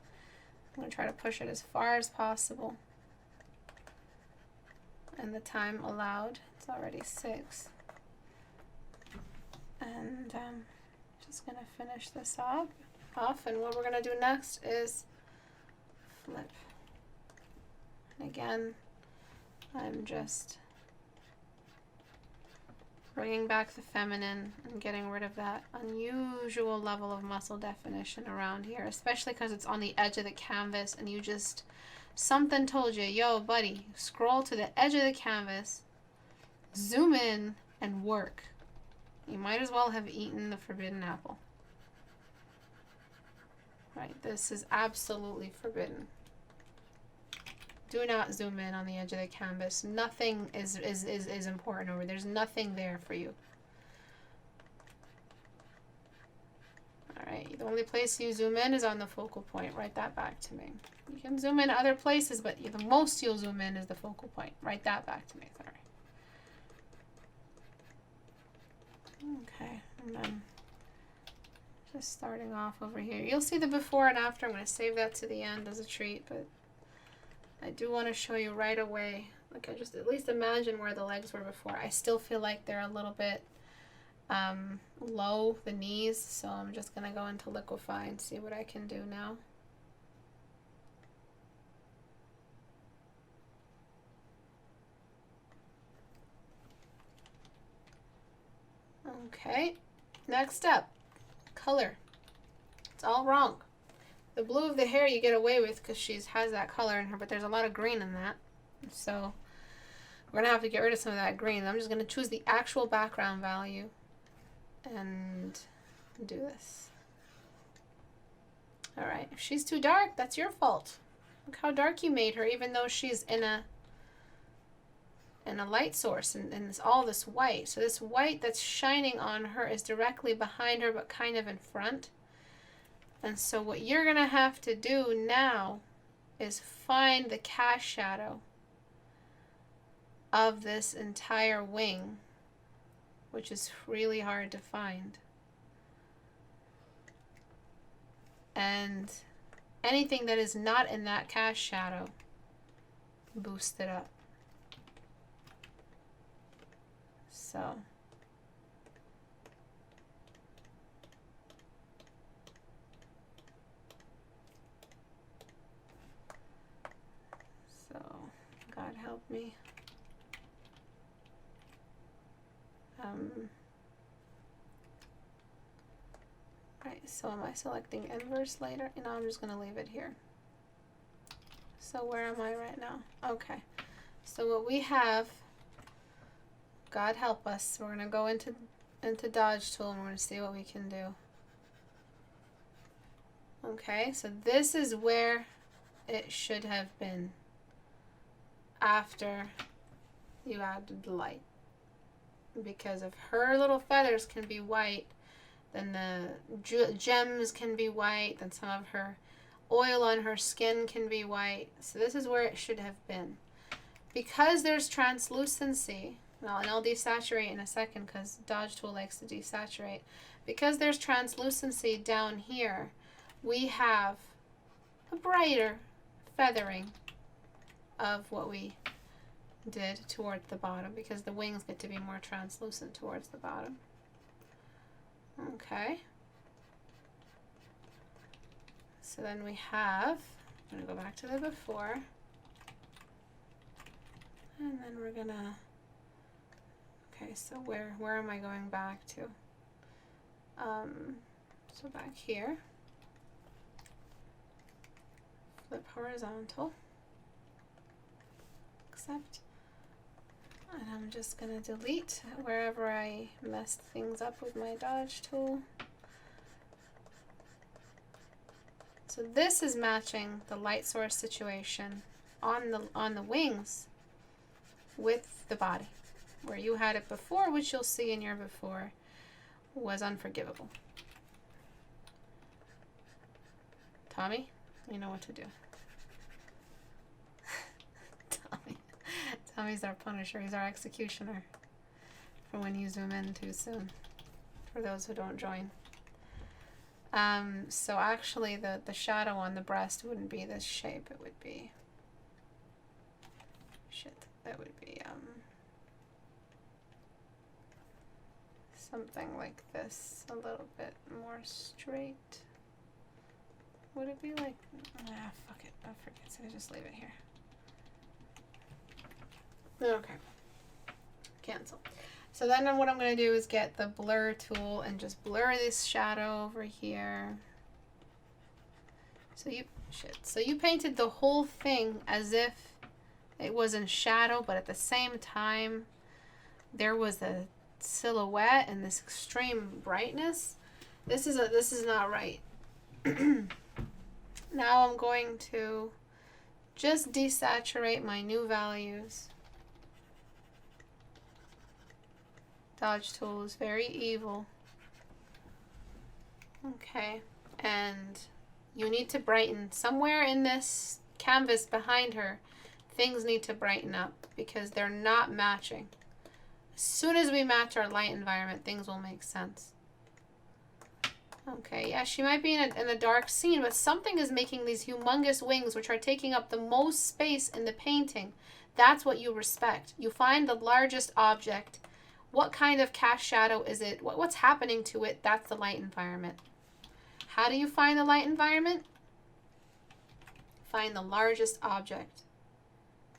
A: I'm going to try to push it as far as possible. And the time allowed, it's already 6. And just going to finish this off. And what we're going to do next is flip. And again, I'm just bringing back the feminine and getting rid of that unusual level of muscle definition around here, especially because it's on the edge of the canvas and you just, something told you, yo buddy, scroll to the edge of the canvas, zoom in, and work. You might as well have eaten the forbidden apple. Right, this is absolutely forbidden. Do not zoom in on the edge of the canvas. Nothing is important over. There's nothing there for you. Alright, the only place you zoom in is on the focal point. Write that back to me. You can zoom in other places, but the most you'll zoom in is the focal point. Write that back to me. Sorry. Okay, and then just starting off over here. You'll see the before and after. I'm going to save that to the end as a treat, but I do want to show you right away. Like, I just at least imagine where the legs were before. I still feel like they're a little bit low, the knees, so I'm just going to go into liquefy and see what I can do now. Okay, next up, color. It's all wrong. The blue of the hair you get away with because she has that color in her, but there's a lot of green in that. So we're going to have to get rid of some of that green. I'm just going to choose the actual background value and do this. Alright, if she's too dark, that's your fault. Look how dark you made her, even though she's in a light source and it's all this white. So this white that's shining on her is directly behind her but kind of in front. And so what you're going to have to do now is find the cast shadow of this entire wing, which is really hard to find. And anything that is not in that cast shadow, boost it up. So God help me. Right, so am I selecting inverse later? No, I'm just going to leave it here. So where am I right now? Okay, so what we have, God help us, we're going to go into dodge tool and we're going to see what we can do. Okay, so this is where it should have been after you added the light. Because if her little feathers can be white, then the gems can be white, then some of her oil on her skin can be white. So this is where it should have been. Because there's translucency, and I'll desaturate in a second because dodge tool likes to desaturate. Because there's translucency down here, we have a brighter feathering of what we did towards the bottom, because the wings get to be more translucent towards the bottom. Okay. So then we have, I'm going to go back to the before, and then we're going to, okay, so where am I going back to? So back here, flip horizontal, accept, and I'm just going to delete wherever I messed things up with my dodge tool. So this is matching the light source situation on the wings with the body. Where you had it before, which you'll see in your before, was unforgivable. Tommy, you know what to do. Tommy's our punisher. He's our executioner for when you zoom in too soon, for those who don't join. So actually the shadow on the breast wouldn't be this shape. It would be, that would be something like this, a little bit more straight. Would it be like, fuck it, I forget, so I just leave it here. Okay, cancel. So then what I'm going to do is get the blur tool and just blur this shadow over here. So you painted the whole thing as if it was in shadow, but at the same time there was a silhouette and this extreme brightness. This is not right. Now I'm going to Just desaturate my new values. Dodge tool is very evil. Okay, and you need to brighten. Somewhere in this canvas behind her, things need to brighten up because they're not matching. As soon as we match our light environment, things will make sense. Okay, yeah, she might be in a dark scene, but something is making these humongous wings, which are taking up the most space in the painting. That's what you respect. You find the largest object. What kind of cast shadow is it? What's happening to it? That's the light environment. How do you find the light environment? Find the largest object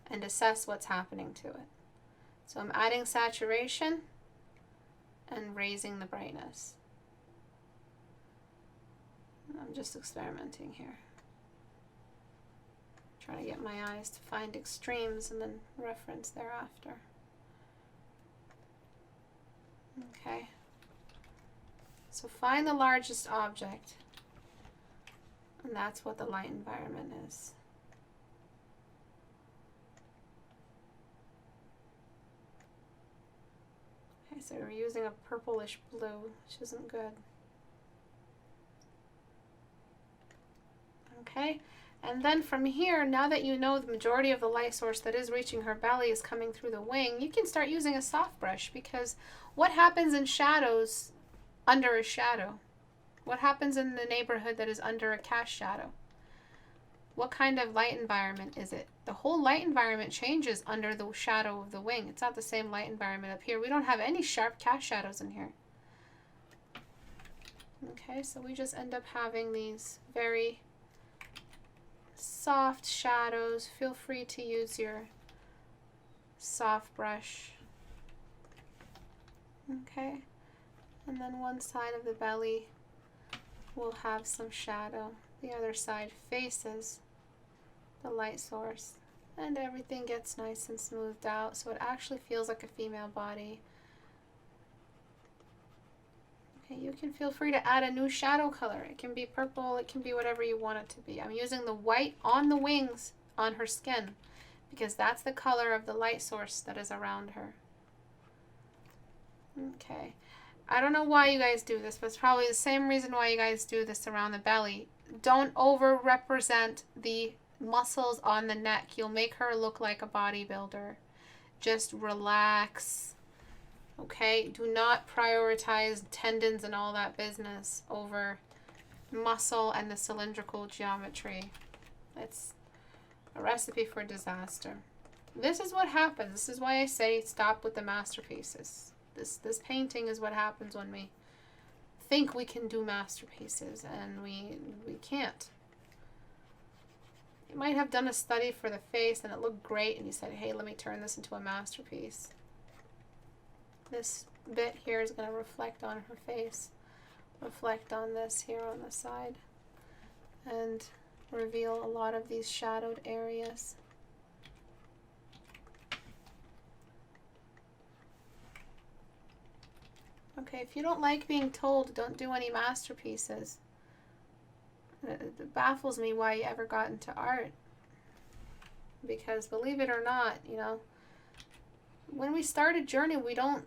A: and assess what's happening to it. So I'm adding saturation and raising the brightness. I'm just experimenting here. Trying to get my eyes to find extremes and then reference thereafter. Okay. So find the largest object. And that's what the light environment is. Okay, so we're using a purplish blue, which isn't good. Okay, and then from here, now that you know the majority of the light source that is reaching her belly is coming through the wing, you can start using a soft brush, because what happens in shadows under a shadow? What happens in the neighborhood that is under a cast shadow? What kind of light environment is it? The whole light environment changes under the shadow of the wing. It's not the same light environment up here. We don't have any sharp cast shadows in here. Okay, so we just end up having these very soft shadows. Feel free to use your soft brush. Okay, and then one side of the belly will have some shadow. The other side faces the light source, and everything gets nice and smoothed out, so it actually feels like a female body. Okay, you can feel free to add a new shadow color. It can be purple, it can be whatever you want it to be. I'm using the white on the wings on her skin because that's the color of the light source that is around her. Okay, I don't know why you guys do this, but it's probably the same reason why you guys do this around the belly. Don't over-represent the muscles on the neck. You'll make her look like a bodybuilder. Just relax. Okay, do not prioritize tendons and all that business over muscle and the cylindrical geometry. It's a recipe for disaster. This is what happens. This is why I say stop with the masterpieces. This painting is what happens when we think we can do masterpieces and we can't. You might have done a study for the face and it looked great and you said, hey, let me turn this into a masterpiece. This bit here is going to reflect on her face, reflect on this here on the side, and reveal a lot of these shadowed areas. Okay, if you don't like being told don't do any masterpieces, it baffles me why you ever got into art. Because believe it or not, you know, when we start a journey, we don't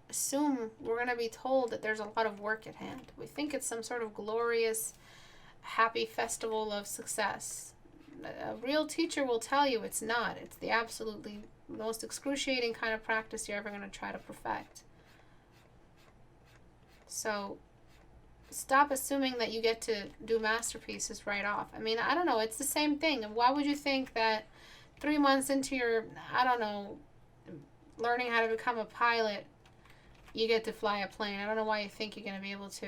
A: assume we're going to be told that there's a lot of work at hand. We think it's some sort of glorious, happy festival of success. A real teacher will tell you it's not. It's the absolutely most excruciating kind of practice you're ever going to try to perfect. So stop assuming that you get to do masterpieces right off. I mean, I don't know. It's the same thing. And why would you think that 3 months into your, I don't know, learning how to become a pilot, you get to fly a plane? I don't know why you think you're going to be able to,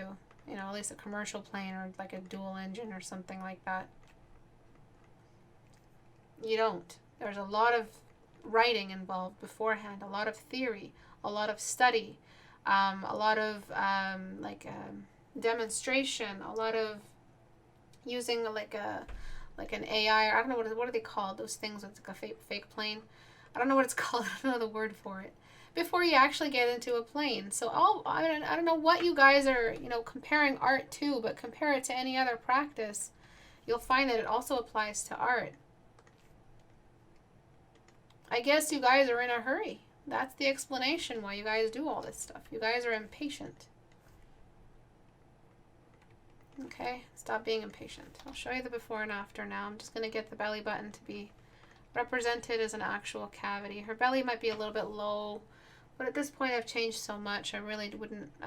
A: you know, at least a commercial plane or like a dual engine or something like that. You don't. There's a lot of writing involved beforehand, a lot of theory, a lot of study, a lot of demonstration, a lot of using like an AI, or I don't know what are they called, those things with like a fake plane. I don't know what it's called. I don't know the word for it. Before you actually get into a plane. So I don't know what you guys are, you know, comparing art to, but compare it to any other practice. You'll find that it also applies to art. I guess you guys are in a hurry. That's the explanation why you guys do all this stuff. You guys are impatient. Okay, stop being impatient. I'll show you the before and after now. I'm just going to get the belly button to be represented as an actual cavity. Her belly might be a little bit low, but at this point I've changed so much, I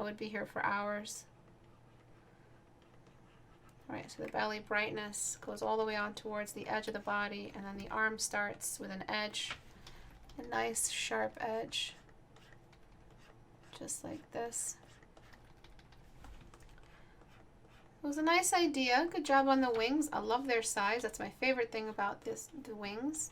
A: would be here for hours. Alright, so the belly brightness goes all the way on towards the edge of the body, and then the arm starts with an edge, a nice sharp edge, just like this. It was a nice idea. Good job on the wings. I love their size. That's my favorite thing about the wings.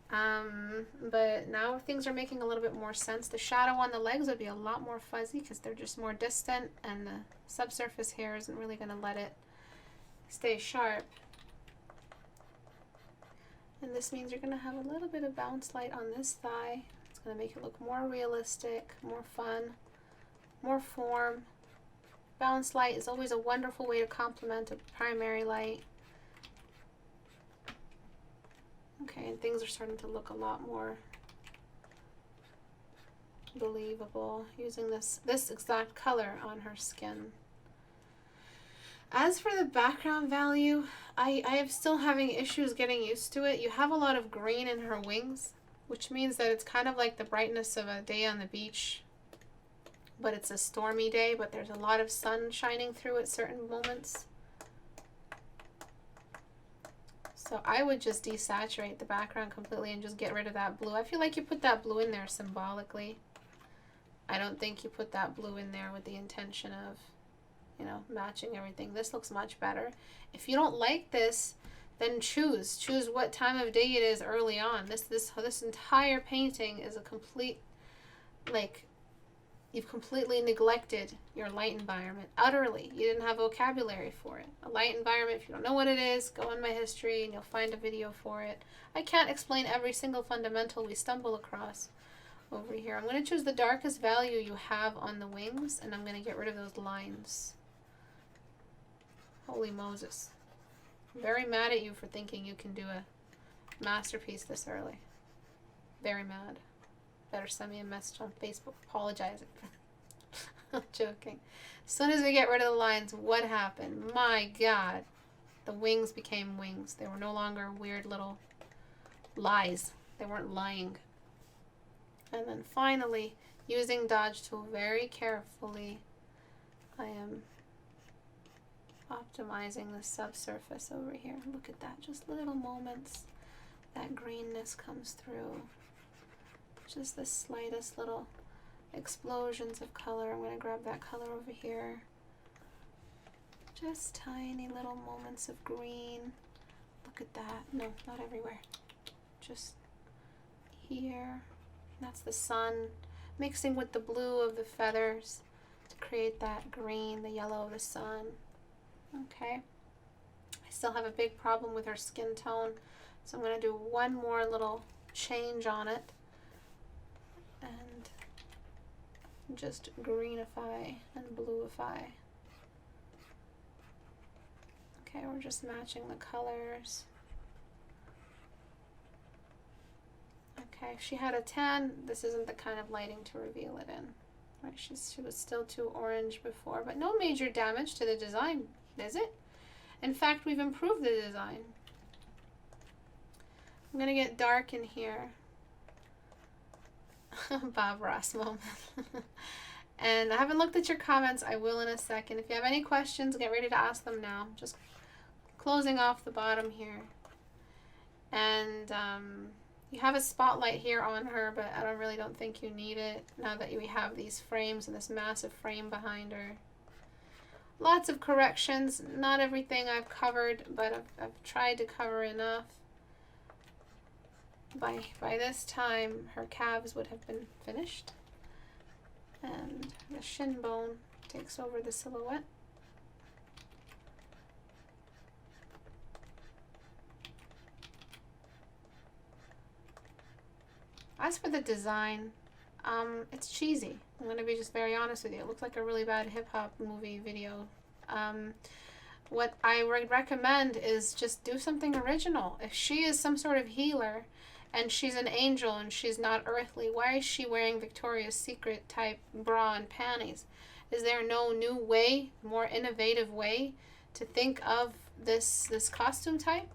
A: But now things are making a little bit more sense. The shadow on the legs would be a lot more fuzzy because they're just more distant, and the subsurface hair isn't really going to let it stay sharp. And this means you're going to have a little bit of bounce light on this thigh. It's going to make it look more realistic, more fun, more form. Bounce light is always a wonderful way to complement a primary light. Okay, and things are starting to look a lot more believable using this exact color on her skin. As for the background value, I am still having issues getting used to it. You have a lot of green in her wings, which means that it's kind of like the brightness of a day on the beach, but it's a stormy day, but there's a lot of sun shining through at certain moments. So I would just desaturate the background completely and just get rid of that blue. I feel like you put that blue in there symbolically. I don't think you put that blue in there with the intention of, you know, matching everything. This looks much better. If you don't like this, then choose what time of day it is early on. This entire painting is a complete, like, you've completely neglected your light environment utterly. You didn't have vocabulary for it. A light environment, if you don't know what it is, go in my history and you'll find a video for it. I can't explain every single fundamental we stumble across over here. I'm going to choose the darkest value you have on the wings, and I'm going to get rid of those lines. Holy Moses. I'm very mad at you for thinking you can do a masterpiece this early. Very mad. Better send me a message on Facebook apologizing. I'm joking. As soon as we get rid of the lines, what happened? My God. The wings became wings. They were no longer weird little lies. They weren't lying. And then finally, using Dodge Tool very carefully, I am optimizing the subsurface over here. Look at that. Just little moments. That greenness comes through. Just the slightest little explosions of color. I'm going to grab that color over here. Just tiny little moments of green. Look at that. No, not everywhere. Just here. That's the sun mixing with the blue of the feathers to create that green, the yellow of the sun. Okay. I still have a big problem with her skin tone, so I'm going to do one more little change on it. And just greenify and bluify. Okay, we're just matching the colors. Okay, if she had a tan, this isn't the kind of lighting to reveal it in. Right, she was still too orange before, but no major damage to the design, is it? In fact, we've improved the design. I'm going to get dark in here. Bob Ross moment. And I haven't looked at your comments. I will in a second. If you have any questions, get ready to ask them now. Just closing off the bottom here. And you have a spotlight here on her, but I really don't think you need it now that we have these frames and this massive frame behind her. Lots of corrections. Not everything I've covered, but I've tried to cover enough. By this time, her calves would have been finished, and the shin bone takes over the silhouette. As for the design, it's cheesy. I'm going to be just very honest with you. It looks like a really bad hip-hop movie video. What I would recommend is just do something original. If she is some sort of healer, and she's an angel and she's not earthly. Why is she wearing Victoria's Secret type bra and panties? Is there no new way, more innovative way to think of this costume type?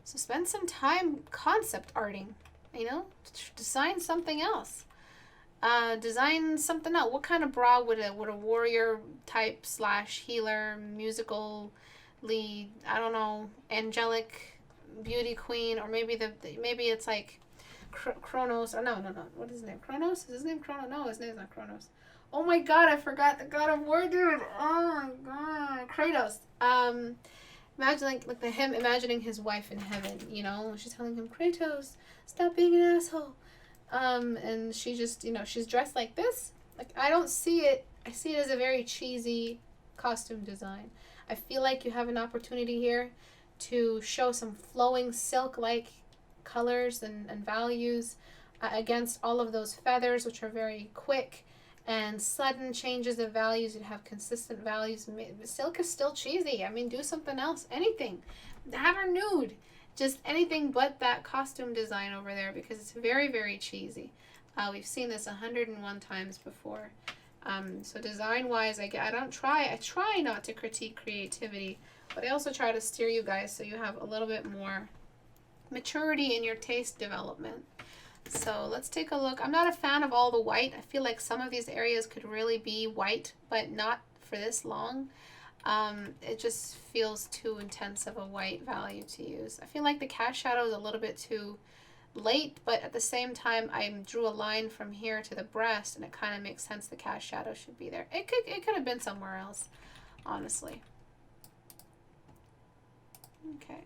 A: So spend some time concept arting, you know, design something else. Design something else. What kind of bra would a warrior type / healer, musical lead, I don't know, angelic beauty queen, or maybe maybe it's like Kronos, or no, what is his name? Kronos? Is his name Kronos? No, his name's not Kronos. Oh my god, I forgot the God of War dude. Oh my god, Kratos. Imagine like him imagining his wife in heaven, you know, she's telling him, Kratos, stop being an asshole. And she just, you know, she's dressed like this. Like, I don't see it. I see it as a very cheesy costume design. I feel like you have an opportunity here to show some flowing silk-like colors and values against all of those feathers, which are very quick and sudden changes of values. You have consistent values. Silk is still cheesy. I mean, do something else. Anything. Have her nude. Just anything but that costume design over there, because it's very, very cheesy. We've seen this 101 times before. So design-wise, I try not to critique creativity, but I also try to steer you guys so you have a little bit more maturity in your taste development. So let's take a look. I'm not a fan of all the white. I feel like some of these areas could really be white, but not for this long. It just feels too intense of a white value to use. I feel like the cast shadow is a little bit too late, but at the same time, I drew a line from here to the breast, and it kind of makes sense the cast shadow should be there. It could have been somewhere else, honestly. Okay.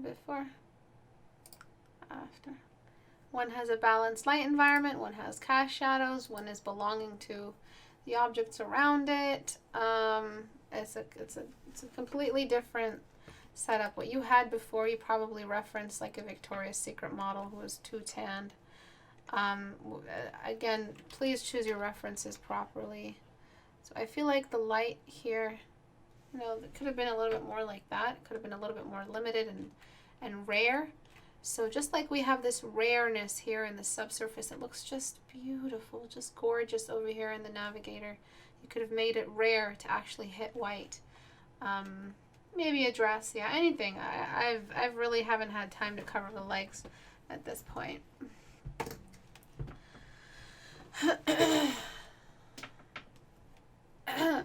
A: Before, after. One has a balanced light environment, one has cast shadows, one is belonging to the objects around it. It's a completely different setup. What you had before, you probably referenced like a Victoria's Secret model who was too tanned. Again, please choose your references properly. So I feel like the light here, you know, it could have been a little bit more like that. It could have been a little bit more limited and rare. So just like we have this rareness here in the subsurface, it looks just beautiful, just gorgeous over here in the navigator. You could have made it rare to actually hit white. Maybe a dress, yeah, anything. I've really haven't had time to cover the legs at this point.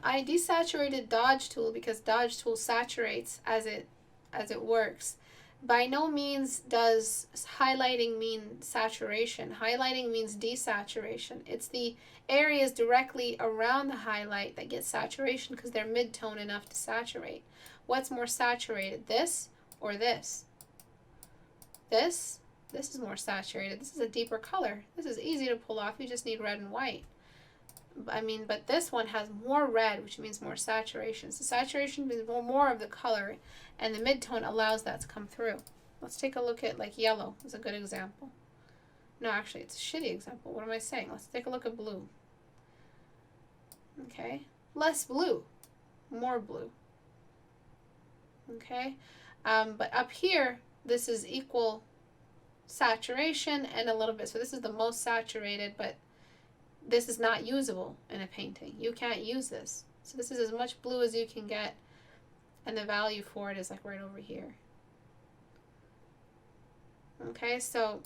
A: I desaturated Dodge Tool because Dodge Tool saturates as it works. By no means does highlighting mean saturation. Highlighting means desaturation. It's the areas directly around the highlight that get saturation because they're mid-tone enough to saturate. What's more saturated, this or this? This is more saturated. This is a deeper color. This is easy to pull off. You just need red and white. I mean, but this one has more red, which means more saturation. So saturation means more of the color, and the mid-tone allows that to come through. Let's take a look at, like, yellow is a good example. No, actually, it's a shitty example. What am I saying? Let's take a look at blue. Okay. Less blue. More blue. Okay. But up here, this is equal saturation and a little bit. So this is the most saturated, but this is not usable in a painting. You can't use this. So this is as much blue as you can get, and the value for it is like right over here. Okay, so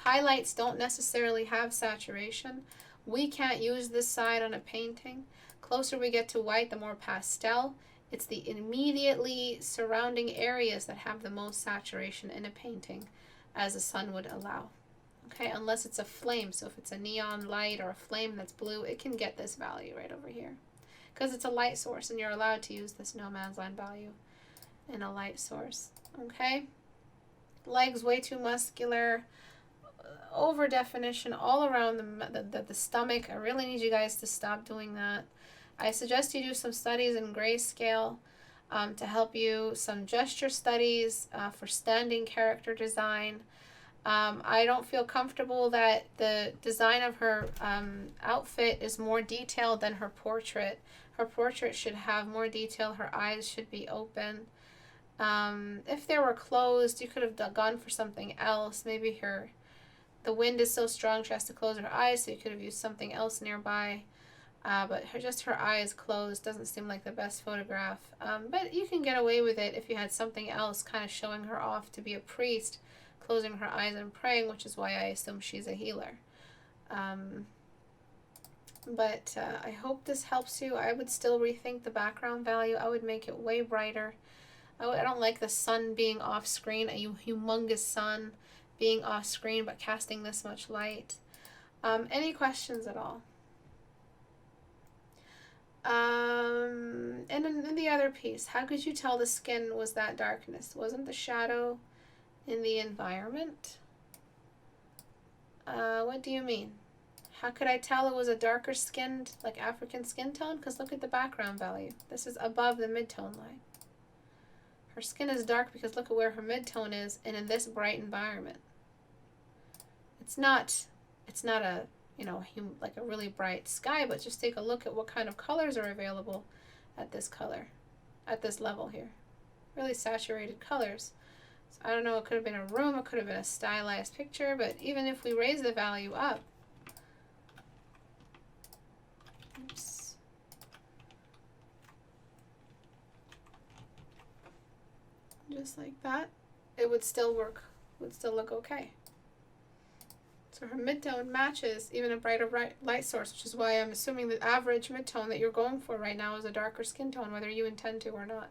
A: highlights don't necessarily have saturation. We can't use this side on a painting. Closer we get to white, the more pastel. It's the immediately surrounding areas that have the most saturation in a painting, as the sun would allow. Okay, unless it's a flame. So if it's a neon light or a flame that's blue, it can get this value right over here. Because it's a light source, and you're allowed to use this no man's land value in a light source. Okay? Legs way too muscular. Over definition all around the stomach. I really need you guys to stop doing that. I suggest you do some studies in grayscale to help you. Some gesture studies for standing character design. I don't feel comfortable that the design of her outfit is more detailed than her portrait. Her portrait should have more detail. Her eyes should be open. If they were closed, you could have gone for something else. Maybe the wind is so strong she has to close her eyes, so you could have used something else nearby. But just her eyes closed doesn't seem like the best photograph. But you can get away with it if you had something else kind of showing her off to be a priest, closing her eyes and praying, which is why I assume she's a healer. But I hope this helps you. I would still rethink the background value. I would make it way brighter. I don't like the sun being off screen, a humongous sun being off screen but casting this much light. Any questions at all? And in the other piece, how could you tell the skin was that darkness? Wasn't the shadow in the environment? What do you mean? How could I tell it was a darker skinned, like African skin tone? Because look at the background value. This is above the midtone line. Her skin is dark because look at where her midtone is, and in this bright environment. It's not a, you know, like a really bright sky, but just take a look at what kind of colors are available at this level here. Really saturated colors. So I don't know, it could have been a room, it could have been a stylized picture, but even if we raise the value up, oops, just like that, it would still work, would still look okay. So her midtone matches even a brighter light source, which is why I'm assuming the average midtone that you're going for right now is a darker skin tone, whether you intend to or not.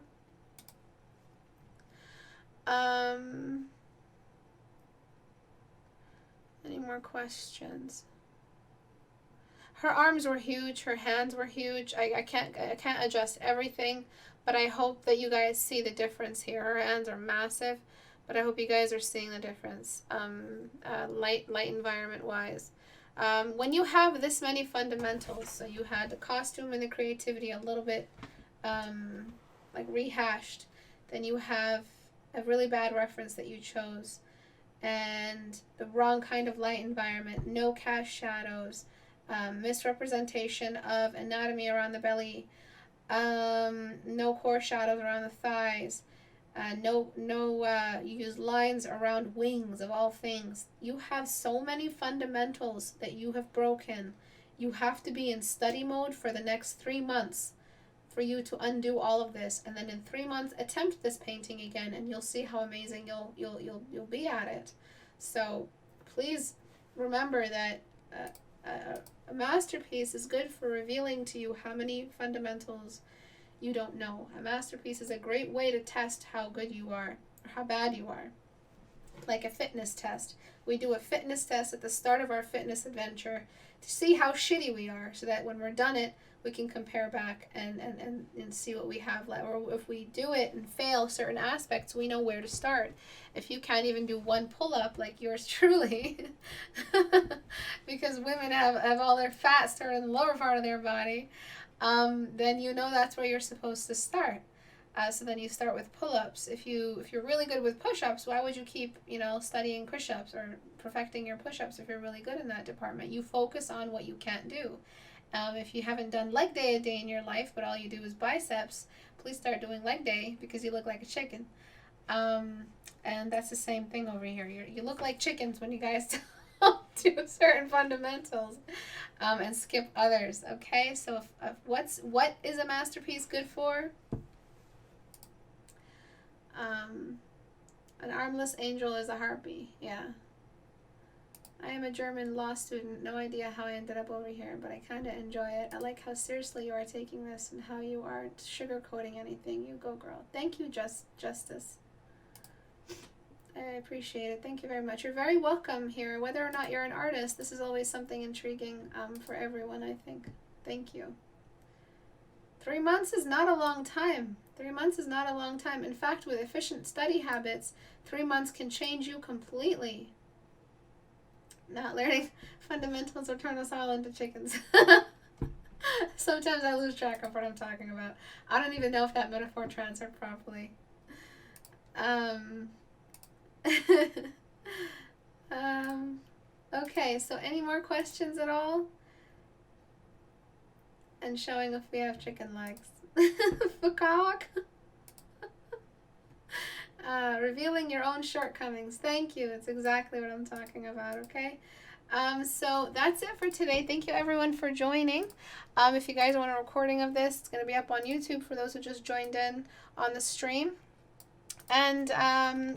A: Any more questions? Her arms were huge, her hands were huge. I can't adjust everything, but I hope that you guys see the difference here. Her hands are massive, but I hope you guys are seeing the difference, light environment wise. When you have this many fundamentals, so you had the costume and the creativity a little bit like rehashed, then you have a really bad reference that you chose, and the wrong kind of light environment, no cast shadows, misrepresentation of anatomy around the belly, no core shadows around the thighs, you use lines around wings of all things. You have so many fundamentals that you have broken. You have to be in study mode for the next 3 months for you to undo all of this, and then in 3 months attempt this painting again, and you'll see how amazing you'll be at it. So please remember that a masterpiece is good for revealing to you how many fundamentals you don't know. A masterpiece is a great way to test how good you are or how bad you are. Like a fitness test. We do a fitness test at the start of our fitness adventure to see how shitty we are, so that when we're done it, we can compare back and see what we have left. Or if we do it and fail certain aspects, we know where to start. If you can't even do one pull-up like yours truly, because women have all their fat stored in the lower part of their body, then you know that's where you're supposed to start. So then you start with pull-ups. If you're really good with push-ups, why would you keep, studying push-ups or perfecting your push-ups if you're really good in that department? You focus on what you can't do. If you haven't done leg day a day in your life, but all you do is biceps, please start doing leg day because you look like a chicken. And that's the same thing over here. You look like chickens when you guys do certain fundamentals and skip others. Okay, so what is a masterpiece good for? An armless angel is a harpy. Yeah. I am a German law student. No idea how I ended up over here, but I kind of enjoy it. I like how seriously you are taking this and how you aren't sugarcoating anything. You go, girl. Thank you, Justice. I appreciate it. Thank you very much. You're very welcome here. Whether or not you're an artist, this is always something intriguing for everyone, I think. Thank you. 3 months is not a long time. 3 months is not a long time. In fact, with efficient study habits, 3 months can change you completely. Not learning fundamentals will turn us all into chickens. Sometimes I lose track of what I'm talking about. I don't even know if that metaphor transferred properly. Okay, so any more questions at all? and showing if we have chicken legs. Peacock. Revealing your own shortcomings. Thank you. It's exactly what I'm talking about, okay? So that's it for today. Thank you everyone for joining. If you guys want a recording of this, it's going to be up on YouTube for those who just joined in on the stream. And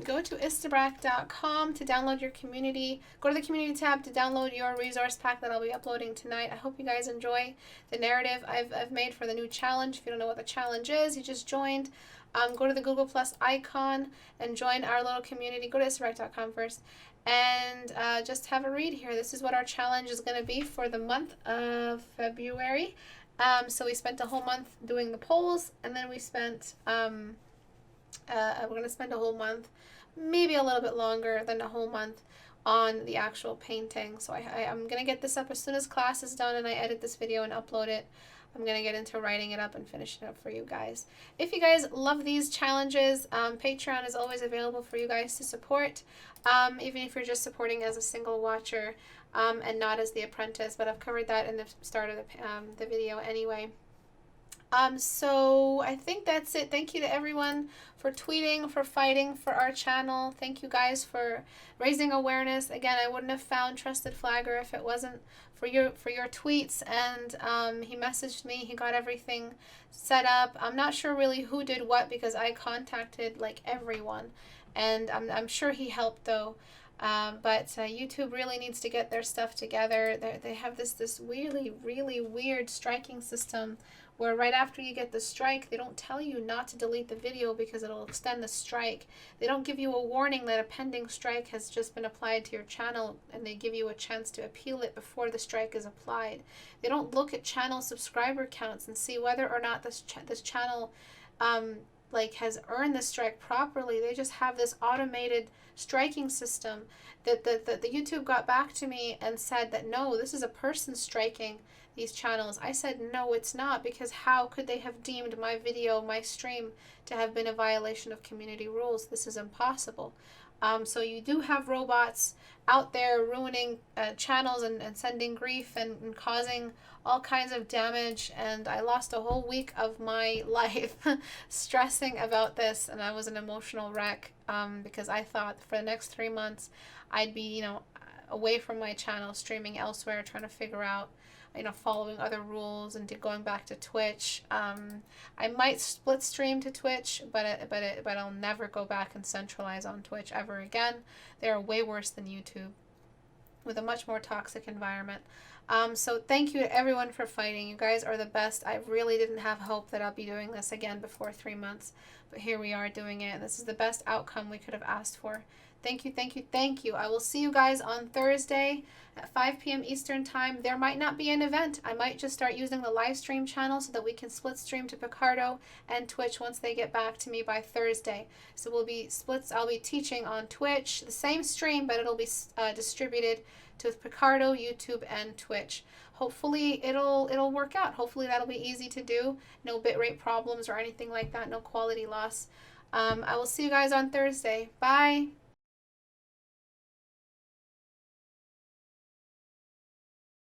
A: go to istebrak.com to download your community. Go to the community tab to download your resource pack that I'll be uploading tonight. I hope you guys enjoy the narrative I've made for the new challenge. If you don't know what the challenge is, you just joined. Go to the Google Plus icon and join our little community. Go to istebrak.com first and just have a read here. This is what our challenge is going to be for the month of February. So we spent a whole month doing the polls, and then we spent... we're going to spend a whole month, maybe a little bit longer than a whole month, on the actual painting. So I'm going to get this up as soon as class is done and I edit this video and upload it. I'm going to get into writing it up and finishing it up for you guys. If you guys love these challenges, Patreon is always available for you guys to support, even if you're just supporting as a single watcher and not as the apprentice. But I've covered that in the start of the video anyway. So I think that's it. Thank you to everyone for tweeting, for fighting for our channel. Thank you guys for raising awareness. Again, I wouldn't have found Trusted Flagger if it wasn't for your tweets. And he messaged me. He got everything set up. I'm not sure really who did what because I contacted like everyone, and I'm sure he helped though. But YouTube really needs to get their stuff together. They have this really weird striking system where right after you get the strike, they don't tell you not to delete the video because it'll extend the strike. They don't give you a warning that a pending strike has just been applied to your channel, and they give you a chance to appeal it before the strike is applied. They don't look at channel subscriber counts and see whether or not this channel has earned the strike properly. They just have this automated striking system that the YouTube got back to me and said that no, this is a person striking these channels. I said no, it's not, because how could they have deemed my video, my stream, to have been a violation of community rules? This is impossible. So you do have robots out there ruining channels and sending grief and causing all kinds of damage, and I lost a whole week of my life stressing about this, and I was an emotional wreck because I thought for the next 3 months I'd be, away from my channel, streaming elsewhere, trying to figure out, following other rules and going back to Twitch. I might split stream to Twitch, but I'll never go back and centralize on Twitch ever again. They are way worse than YouTube, with a much more toxic environment. So thank you to everyone for fighting. You guys are the best. I really didn't have hope that I'll be doing this again before 3 months, but here we are doing it. This is the best outcome we could have asked for. Thank you, thank you, thank you. I will see you guys on Thursday at 5 p.m. Eastern Time. There might not be an event. I might just start using the live stream channel so that we can split stream to Picardo and Twitch once they get back to me by Thursday. So we'll be splits. I'll be teaching on Twitch, the same stream, but it'll be distributed to Picardo, YouTube, and Twitch. Hopefully it'll work out. Hopefully that'll be easy to do. No bitrate problems or anything like that. No quality loss. I will see you guys on Thursday. Bye.